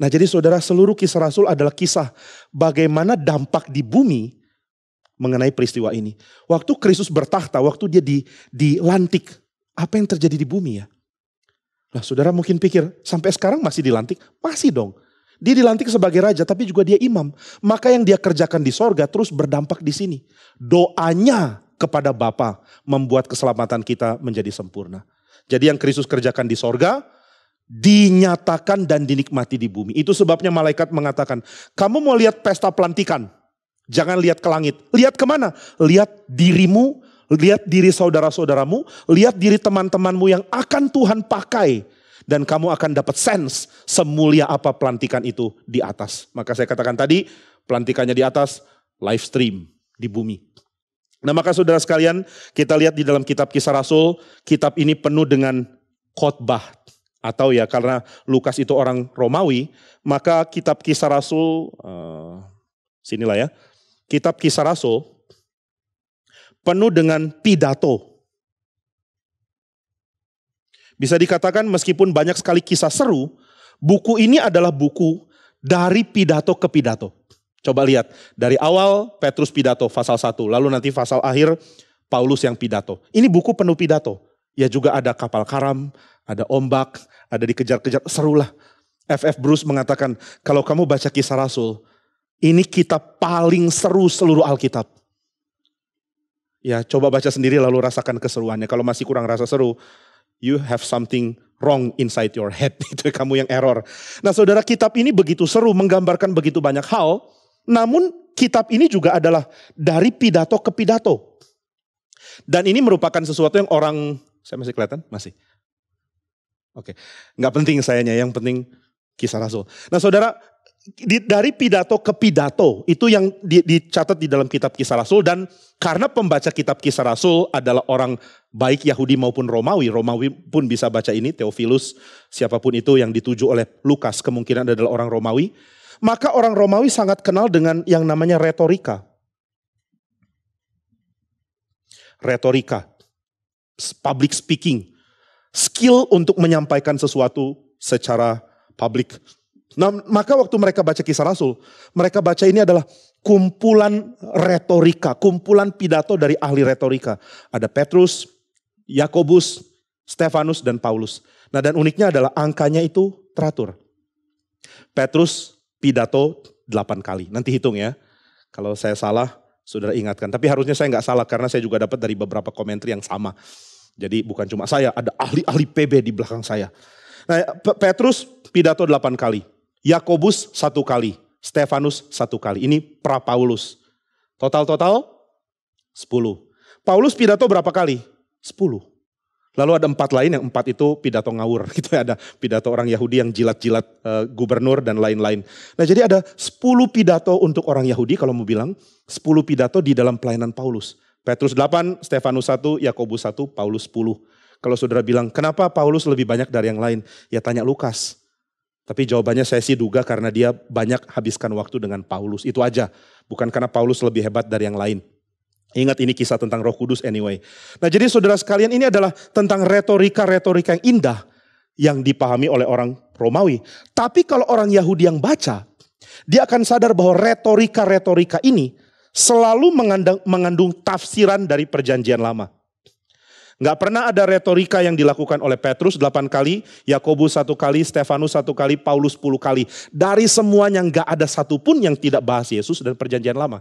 Nah jadi saudara, seluruh Kisah Rasul adalah kisah bagaimana dampak di bumi mengenai peristiwa ini. Waktu Kristus bertakhta, waktu dia dilantik, apa yang terjadi di bumi ya? Nah saudara mungkin pikir, sampai sekarang masih dilantik? Masih dong. Dia dilantik sebagai raja tapi juga dia imam. Maka yang dia kerjakan di sorga terus berdampak di sini. Doanya kepada Bapa membuat keselamatan kita menjadi sempurna. Jadi yang Kristus kerjakan di sorga dinyatakan dan dinikmati di bumi. Itu sebabnya malaikat mengatakan, kamu mau lihat pesta pelantikan? Jangan lihat ke langit. Lihat kemana? Lihat dirimu, lihat diri saudara-saudaramu, lihat diri teman-temanmu yang akan Tuhan pakai. Dan kamu akan dapat sense semulia apa pelantikan itu di atas. Maka saya katakan tadi, pelantikannya di atas, live stream di bumi. Nah maka saudara sekalian, kita lihat di dalam kitab Kisah Rasul, kitab ini penuh dengan khotbah. Atau ya karena Lukas itu orang Romawi, maka kitab Kisah Rasul, sinilah ya. Kitab Kisah Rasul penuh dengan pidato. Bisa dikatakan meskipun banyak sekali kisah seru, buku ini adalah buku dari pidato ke pidato. Coba lihat, dari awal Petrus pidato pasal 1, lalu nanti pasal akhir Paulus yang pidato. Ini buku penuh pidato. Ya juga ada kapal karam, ada ombak, ada dikejar-kejar, serulah. F.F. Bruce mengatakan, kalau kamu baca Kisah Rasul, ini kitab paling seru seluruh Alkitab. Ya coba baca sendiri lalu rasakan keseruannya. Kalau masih kurang rasa seru, you have something wrong inside your head. Itu kamu yang error. Nah saudara, kitab ini begitu seru, menggambarkan begitu banyak hal. Namun kitab ini juga adalah dari pidato ke pidato. Dan ini merupakan sesuatu yang orang, saya masih kelihatan? Masih. Oke, nggak penting sayanya, yang penting Kisah Rasul. Nah saudara, dari pidato ke pidato itu yang dicatat di dalam kitab Kisah Rasul, dan karena pembaca kitab Kisah Rasul adalah orang baik Yahudi maupun Romawi pun bisa baca ini, Theophilus, siapapun itu yang dituju oleh Lukas kemungkinan adalah orang Romawi, maka orang Romawi sangat kenal dengan yang namanya retorika. Retorika, public speaking, skill untuk menyampaikan sesuatu secara publik. Nah, maka waktu mereka baca Kisah Rasul, mereka baca ini adalah kumpulan retorika, kumpulan pidato dari ahli retorika. Ada Petrus, Yakobus, Stefanus, dan Paulus. Nah, dan uniknya adalah angkanya itu teratur. Petrus pidato 8 kali. Nanti hitung ya. Kalau saya salah, saudara ingatkan. Tapi harusnya saya nggak salah karena saya juga dapat dari beberapa komentar yang sama. Jadi bukan cuma saya, ada ahli-ahli PB di belakang saya. Nah, Petrus pidato 8 kali. Yakobus 1 kali. Stefanus 1 kali. Ini pra Paulus. Total 10. Paulus pidato berapa kali? 10. Lalu ada 4 lain, yang 4 itu pidato ngawur. Gitu ya, ada pidato orang Yahudi yang jilat-jilat gubernur dan lain-lain. Nah jadi ada 10 pidato untuk orang Yahudi kalau mau bilang. 10 pidato di dalam pelayanan Paulus. Petrus 8, Stefanus 1, Yakobus 1, Paulus 10. Kalau saudara bilang, kenapa Paulus lebih banyak dari yang lain? Ya tanya Lukas. Tapi jawabannya saya sih duga karena dia banyak habiskan waktu dengan Paulus. Itu aja. Bukan karena Paulus lebih hebat dari yang lain. Ingat ini kisah tentang Roh Kudus anyway. Nah jadi saudara sekalian, ini adalah tentang retorika-retorika yang indah yang dipahami oleh orang Romawi. Tapi kalau orang Yahudi yang baca, dia akan sadar bahwa retorika-retorika ini selalu mengandung tafsiran dari perjanjian lama. Nggak pernah ada retorika yang dilakukan oleh Petrus 8 kali, Yakobus 1 kali, Stefanus 1 kali, Paulus 10 kali. Dari semuanya nggak ada satupun yang tidak bahas Yesus dan perjanjian lama.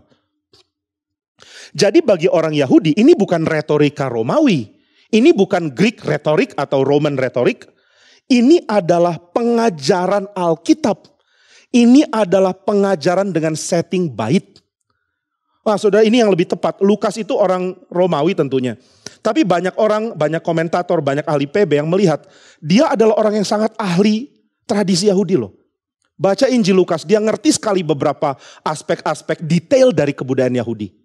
Jadi bagi orang Yahudi ini bukan retorika Romawi. Ini bukan Greek retorik atau Roman retorik. Ini adalah pengajaran Alkitab. Ini adalah pengajaran dengan setting bait. Wah saudara, ini yang lebih tepat. Lukas itu orang Romawi tentunya. Tapi banyak orang, banyak komentator, banyak ahli PB yang melihat dia adalah orang yang sangat ahli tradisi Yahudi loh. Baca Injil Lukas, dia ngerti sekali beberapa aspek-aspek detail dari kebudayaan Yahudi.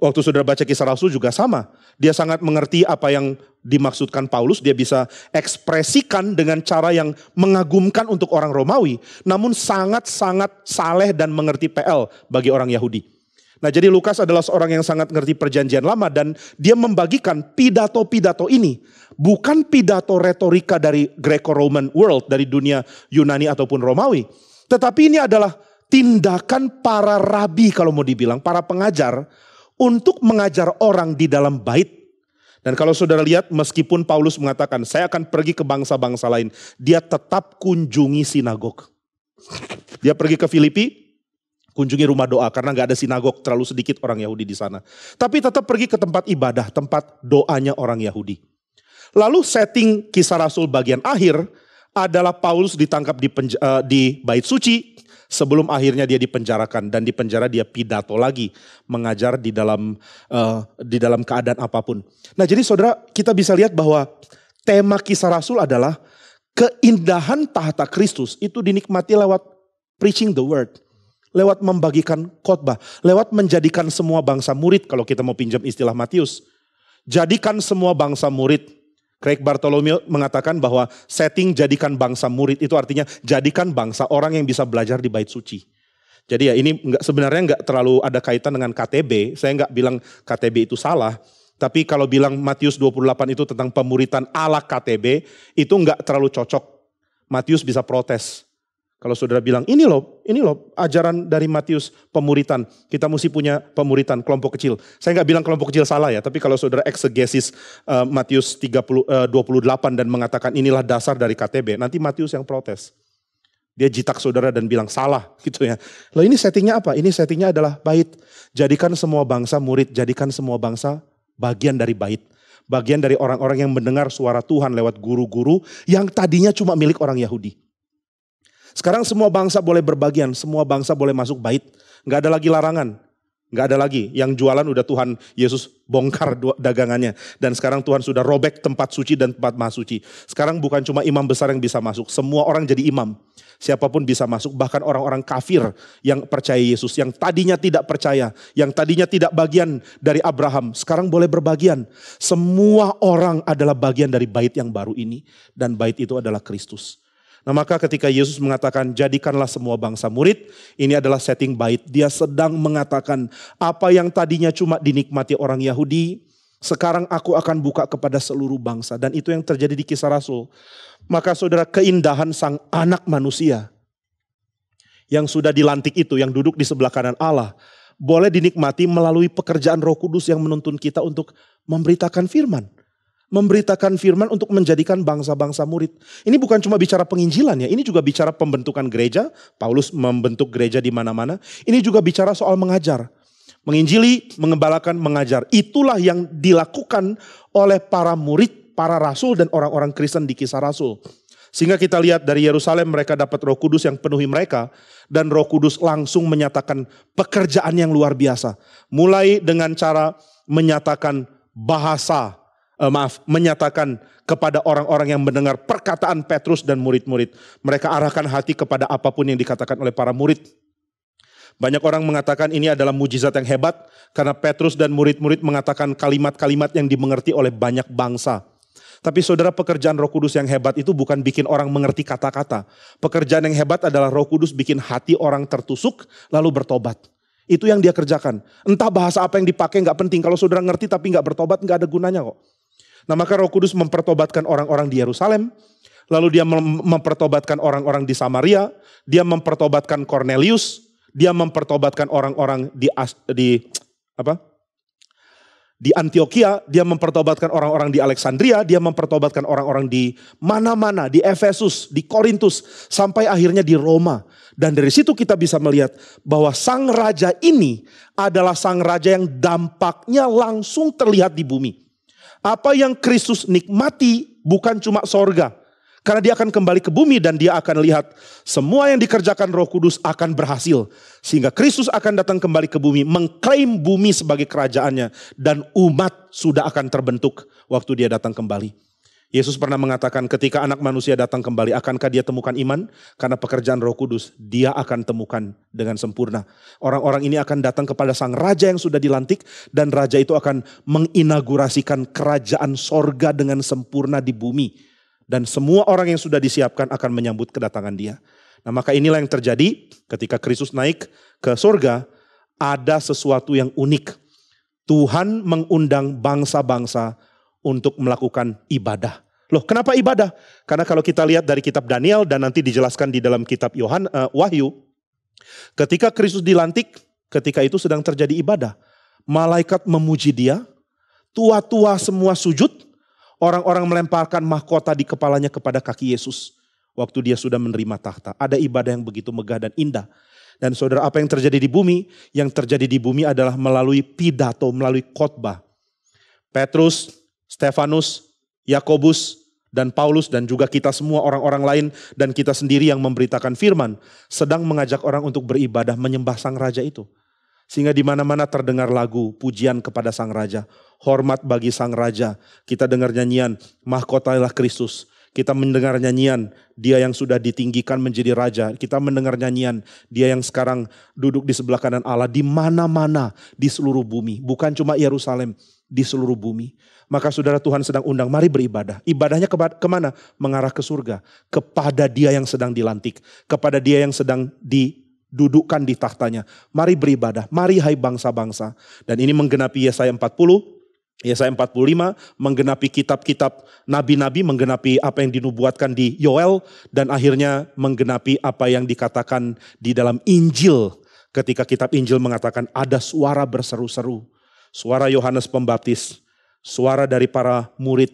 Waktu saudara baca Kisah Rasul juga sama. Dia sangat mengerti apa yang dimaksudkan Paulus. Dia bisa ekspresikan dengan cara yang mengagumkan untuk orang Romawi. Namun sangat-sangat saleh dan mengerti PL bagi orang Yahudi. Nah jadi Lukas adalah seorang yang sangat mengerti perjanjian lama. Dan dia membagikan pidato-pidato ini. Bukan pidato retorika dari Greco-Roman world. Dari dunia Yunani ataupun Romawi. Tetapi ini adalah tindakan para rabi kalau mau dibilang, para pengajar untuk mengajar orang di dalam bait. Dan kalau saudara lihat meskipun Paulus mengatakan saya akan pergi ke bangsa-bangsa lain, dia tetap kunjungi sinagog. Dia pergi ke Filipi, kunjungi rumah doa karena gak ada sinagog, terlalu sedikit orang Yahudi di sana. Tapi tetap pergi ke tempat ibadah, tempat doanya orang Yahudi. Lalu setting Kisah Rasul bagian akhir adalah Paulus ditangkap di bait suci. Sebelum akhirnya dia dipenjarakan, dan di penjara dia pidato lagi mengajar di dalam keadaan apapun. Nah jadi saudara, kita bisa lihat bahwa tema Kisah Rasul adalah keindahan tahta Kristus itu dinikmati lewat preaching the word, lewat membagikan khotbah, lewat menjadikan semua bangsa murid. Kalau kita mau pinjam istilah Matius, jadikan semua bangsa murid. Craig Bartholomew mengatakan bahwa setting jadikan bangsa murid itu artinya jadikan bangsa orang yang bisa belajar di bait suci. Jadi ya ini sebenarnya nggak terlalu ada kaitan dengan KTB. Saya nggak bilang KTB itu salah. Tapi kalau bilang Matius 28 itu tentang pemuritan ala KTB, itu nggak terlalu cocok. Matius bisa protes. Kalau saudara bilang ini loh ajaran dari Matius pemuritan. Kita mesti punya pemuritan kelompok kecil. Saya nggak bilang kelompok kecil salah ya. Tapi kalau saudara eksegesis Matius 28 dan mengatakan inilah dasar dari KTB. Nanti Matius yang protes. Dia jitak saudara dan bilang salah gitu ya. Loh ini settingnya apa? Ini settingnya adalah bait. Jadikan semua bangsa murid, jadikan semua bangsa bagian dari bait. Bagian dari orang-orang yang mendengar suara Tuhan lewat guru-guru yang tadinya cuma milik orang Yahudi. Sekarang semua bangsa boleh berbagian, semua bangsa boleh masuk bait. Gak ada lagi larangan. Gak ada lagi, yang jualan udah Tuhan Yesus bongkar dagangannya. Dan sekarang Tuhan sudah robek tempat suci dan tempat maha suci. Sekarang bukan cuma imam besar yang bisa masuk, semua orang jadi imam. Siapapun bisa masuk, bahkan orang-orang kafir yang percaya Yesus, yang tadinya tidak percaya, yang tadinya tidak bagian dari Abraham, sekarang boleh berbagian. Semua orang adalah bagian dari bait yang baru ini, dan bait itu adalah Kristus. Nah maka ketika Yesus mengatakan jadikanlah semua bangsa murid, ini adalah setting bait. Dia sedang mengatakan apa yang tadinya cuma dinikmati orang Yahudi, sekarang aku akan buka kepada seluruh bangsa. Dan itu yang terjadi di Kisah Rasul. Maka saudara, keindahan sang anak manusia yang sudah dilantik itu, yang duduk di sebelah kanan Allah, boleh dinikmati melalui pekerjaan Roh Kudus yang menuntun kita untuk memberitakan firman. Memberitakan firman untuk menjadikan bangsa-bangsa murid. Ini bukan cuma bicara penginjilan ya, ini juga bicara pembentukan gereja. Paulus membentuk gereja di mana-mana. Ini juga bicara soal mengajar. Menginjili, mengembalakan, mengajar. Itulah yang dilakukan oleh para murid, para rasul dan orang-orang Kristen di Kisah Rasul. Sehingga kita lihat dari Yerusalem mereka dapat Roh Kudus yang penuhi mereka. Dan Roh Kudus langsung menyatakan pekerjaan yang luar biasa. Mulai dengan cara menyatakan menyatakan kepada orang-orang yang mendengar perkataan Petrus dan murid-murid. Mereka arahkan hati kepada apapun yang dikatakan oleh para murid. Banyak orang mengatakan ini adalah mujizat yang hebat karena Petrus dan murid-murid mengatakan kalimat-kalimat yang dimengerti oleh banyak bangsa. Tapi saudara, pekerjaan Roh Kudus yang hebat itu bukan bikin orang mengerti kata-kata. Pekerjaan yang hebat adalah Roh Kudus bikin hati orang tertusuk lalu bertobat. Itu yang dia kerjakan. Entah bahasa apa yang dipakai gak penting. Kalau saudara ngerti tapi gak bertobat gak ada gunanya kok. Nah maka Roh Kudus mempertobatkan orang-orang di Yerusalem. Lalu dia mempertobatkan orang-orang di Samaria. Dia mempertobatkan Cornelius. Dia mempertobatkan orang-orang di Antioquia. Dia mempertobatkan orang-orang di Alexandria. Dia mempertobatkan orang-orang di mana-mana. Di Efesus, di Korintus. Sampai akhirnya di Roma. Dan dari situ kita bisa melihat bahwa sang raja ini adalah sang raja yang dampaknya langsung terlihat di bumi. Apa yang Kristus nikmati bukan cuma sorga. Karena dia akan kembali ke bumi dan dia akan lihat semua yang dikerjakan Roh Kudus akan berhasil. Sehingga Kristus akan datang kembali ke bumi, mengklaim bumi sebagai kerajaannya. Dan umat sudah akan terbentuk waktu dia datang kembali. Yesus pernah mengatakan ketika anak manusia datang kembali, akankah dia temukan iman? Karena pekerjaan Roh Kudus dia akan temukan dengan sempurna. Orang-orang ini akan datang kepada sang raja yang sudah dilantik. Dan raja itu akan menginaugurasikan kerajaan sorga dengan sempurna di bumi. Dan semua orang yang sudah disiapkan akan menyambut kedatangan dia. Nah maka inilah yang terjadi ketika Kristus naik ke sorga. Ada sesuatu yang unik. Tuhan mengundang bangsa-bangsa untuk melakukan ibadah. Loh, kenapa ibadah? Karena kalau kita lihat dari kitab Daniel dan nanti dijelaskan di dalam kitab Wahyu, ketika Kristus dilantik, ketika itu sedang terjadi ibadah. Malaikat memuji dia, tua-tua semua sujud, orang-orang melemparkan mahkota di kepalanya kepada kaki Yesus. Waktu dia sudah menerima tahta. Ada ibadah yang begitu megah dan indah. Dan saudara, apa yang terjadi di bumi? Yang terjadi di bumi adalah melalui pidato, melalui khotbah. Petrus, Stefanus, Yakobus, dan Paulus, dan juga kita semua orang-orang lain, dan kita sendiri yang memberitakan firman, sedang mengajak orang untuk beribadah menyembah sang raja itu. Sehingga di mana-mana terdengar lagu pujian kepada sang raja, hormat bagi sang raja. Kita dengar nyanyian, mahkotailah Kristus. Kita mendengar nyanyian, dia yang sudah ditinggikan menjadi raja. Kita mendengar nyanyian, dia yang sekarang duduk di sebelah kanan Allah di mana-mana di seluruh bumi. Bukan cuma Yerusalem, di seluruh bumi. Maka saudara, Tuhan sedang undang, mari beribadah. Ibadahnya kemana? Mengarah ke surga. Kepada dia yang sedang dilantik. Kepada dia yang sedang didudukkan di tahtanya. Mari beribadah, mari hai bangsa-bangsa. Dan ini menggenapi Yesaya 40, Yesaya 45, menggenapi kitab-kitab nabi-nabi, menggenapi apa yang dinubuatkan di Yoel. Dan akhirnya menggenapi apa yang dikatakan di dalam Injil. Ketika kitab Injil mengatakan ada suara berseru-seru. Suara Yohanes Pembaptis, suara dari para murid,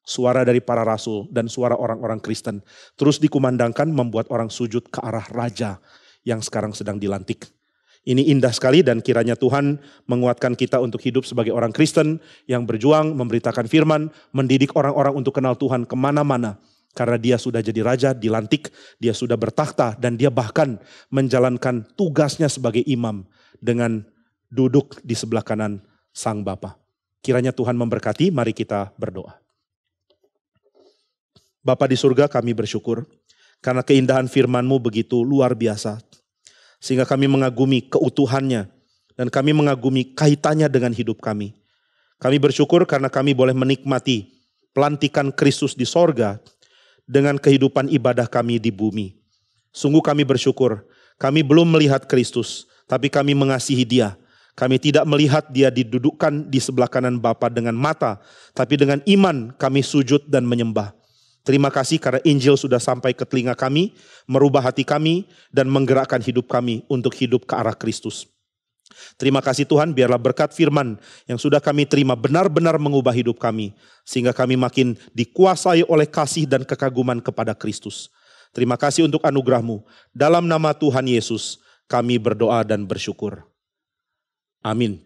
suara dari para rasul dan suara orang-orang Kristen terus dikumandangkan membuat orang sujud ke arah raja yang sekarang sedang dilantik. Ini indah sekali dan kiranya Tuhan menguatkan kita untuk hidup sebagai orang Kristen yang berjuang, memberitakan firman, mendidik orang-orang untuk kenal Tuhan kemana-mana. Karena dia sudah jadi raja, dilantik, dia sudah bertakhta dan dia bahkan menjalankan tugasnya sebagai imam dengan duduk di sebelah kanan Sang Bapa. Kiranya Tuhan memberkati, mari kita berdoa. Bapa di surga, kami bersyukur karena keindahan firman-Mu begitu luar biasa. Sehingga kami mengagumi keutuhannya dan kami mengagumi kaitannya dengan hidup kami. Kami bersyukur karena kami boleh menikmati pelantikan Kristus di sorga dengan kehidupan ibadah kami di bumi. Sungguh kami bersyukur, kami belum melihat Kristus, tapi kami mengasihi Dia. Kami tidak melihat Dia didudukkan di sebelah kanan Bapa dengan mata, tapi dengan iman kami sujud dan menyembah. Terima kasih karena Injil sudah sampai ke telinga kami, merubah hati kami, dan menggerakkan hidup kami untuk hidup ke arah Kristus. Terima kasih Tuhan, biarlah berkat firman yang sudah kami terima benar-benar mengubah hidup kami, sehingga kami makin dikuasai oleh kasih dan kekaguman kepada Kristus. Terima kasih untuk anugerah-Mu. Dalam nama Tuhan Yesus, kami berdoa dan bersyukur. Amin.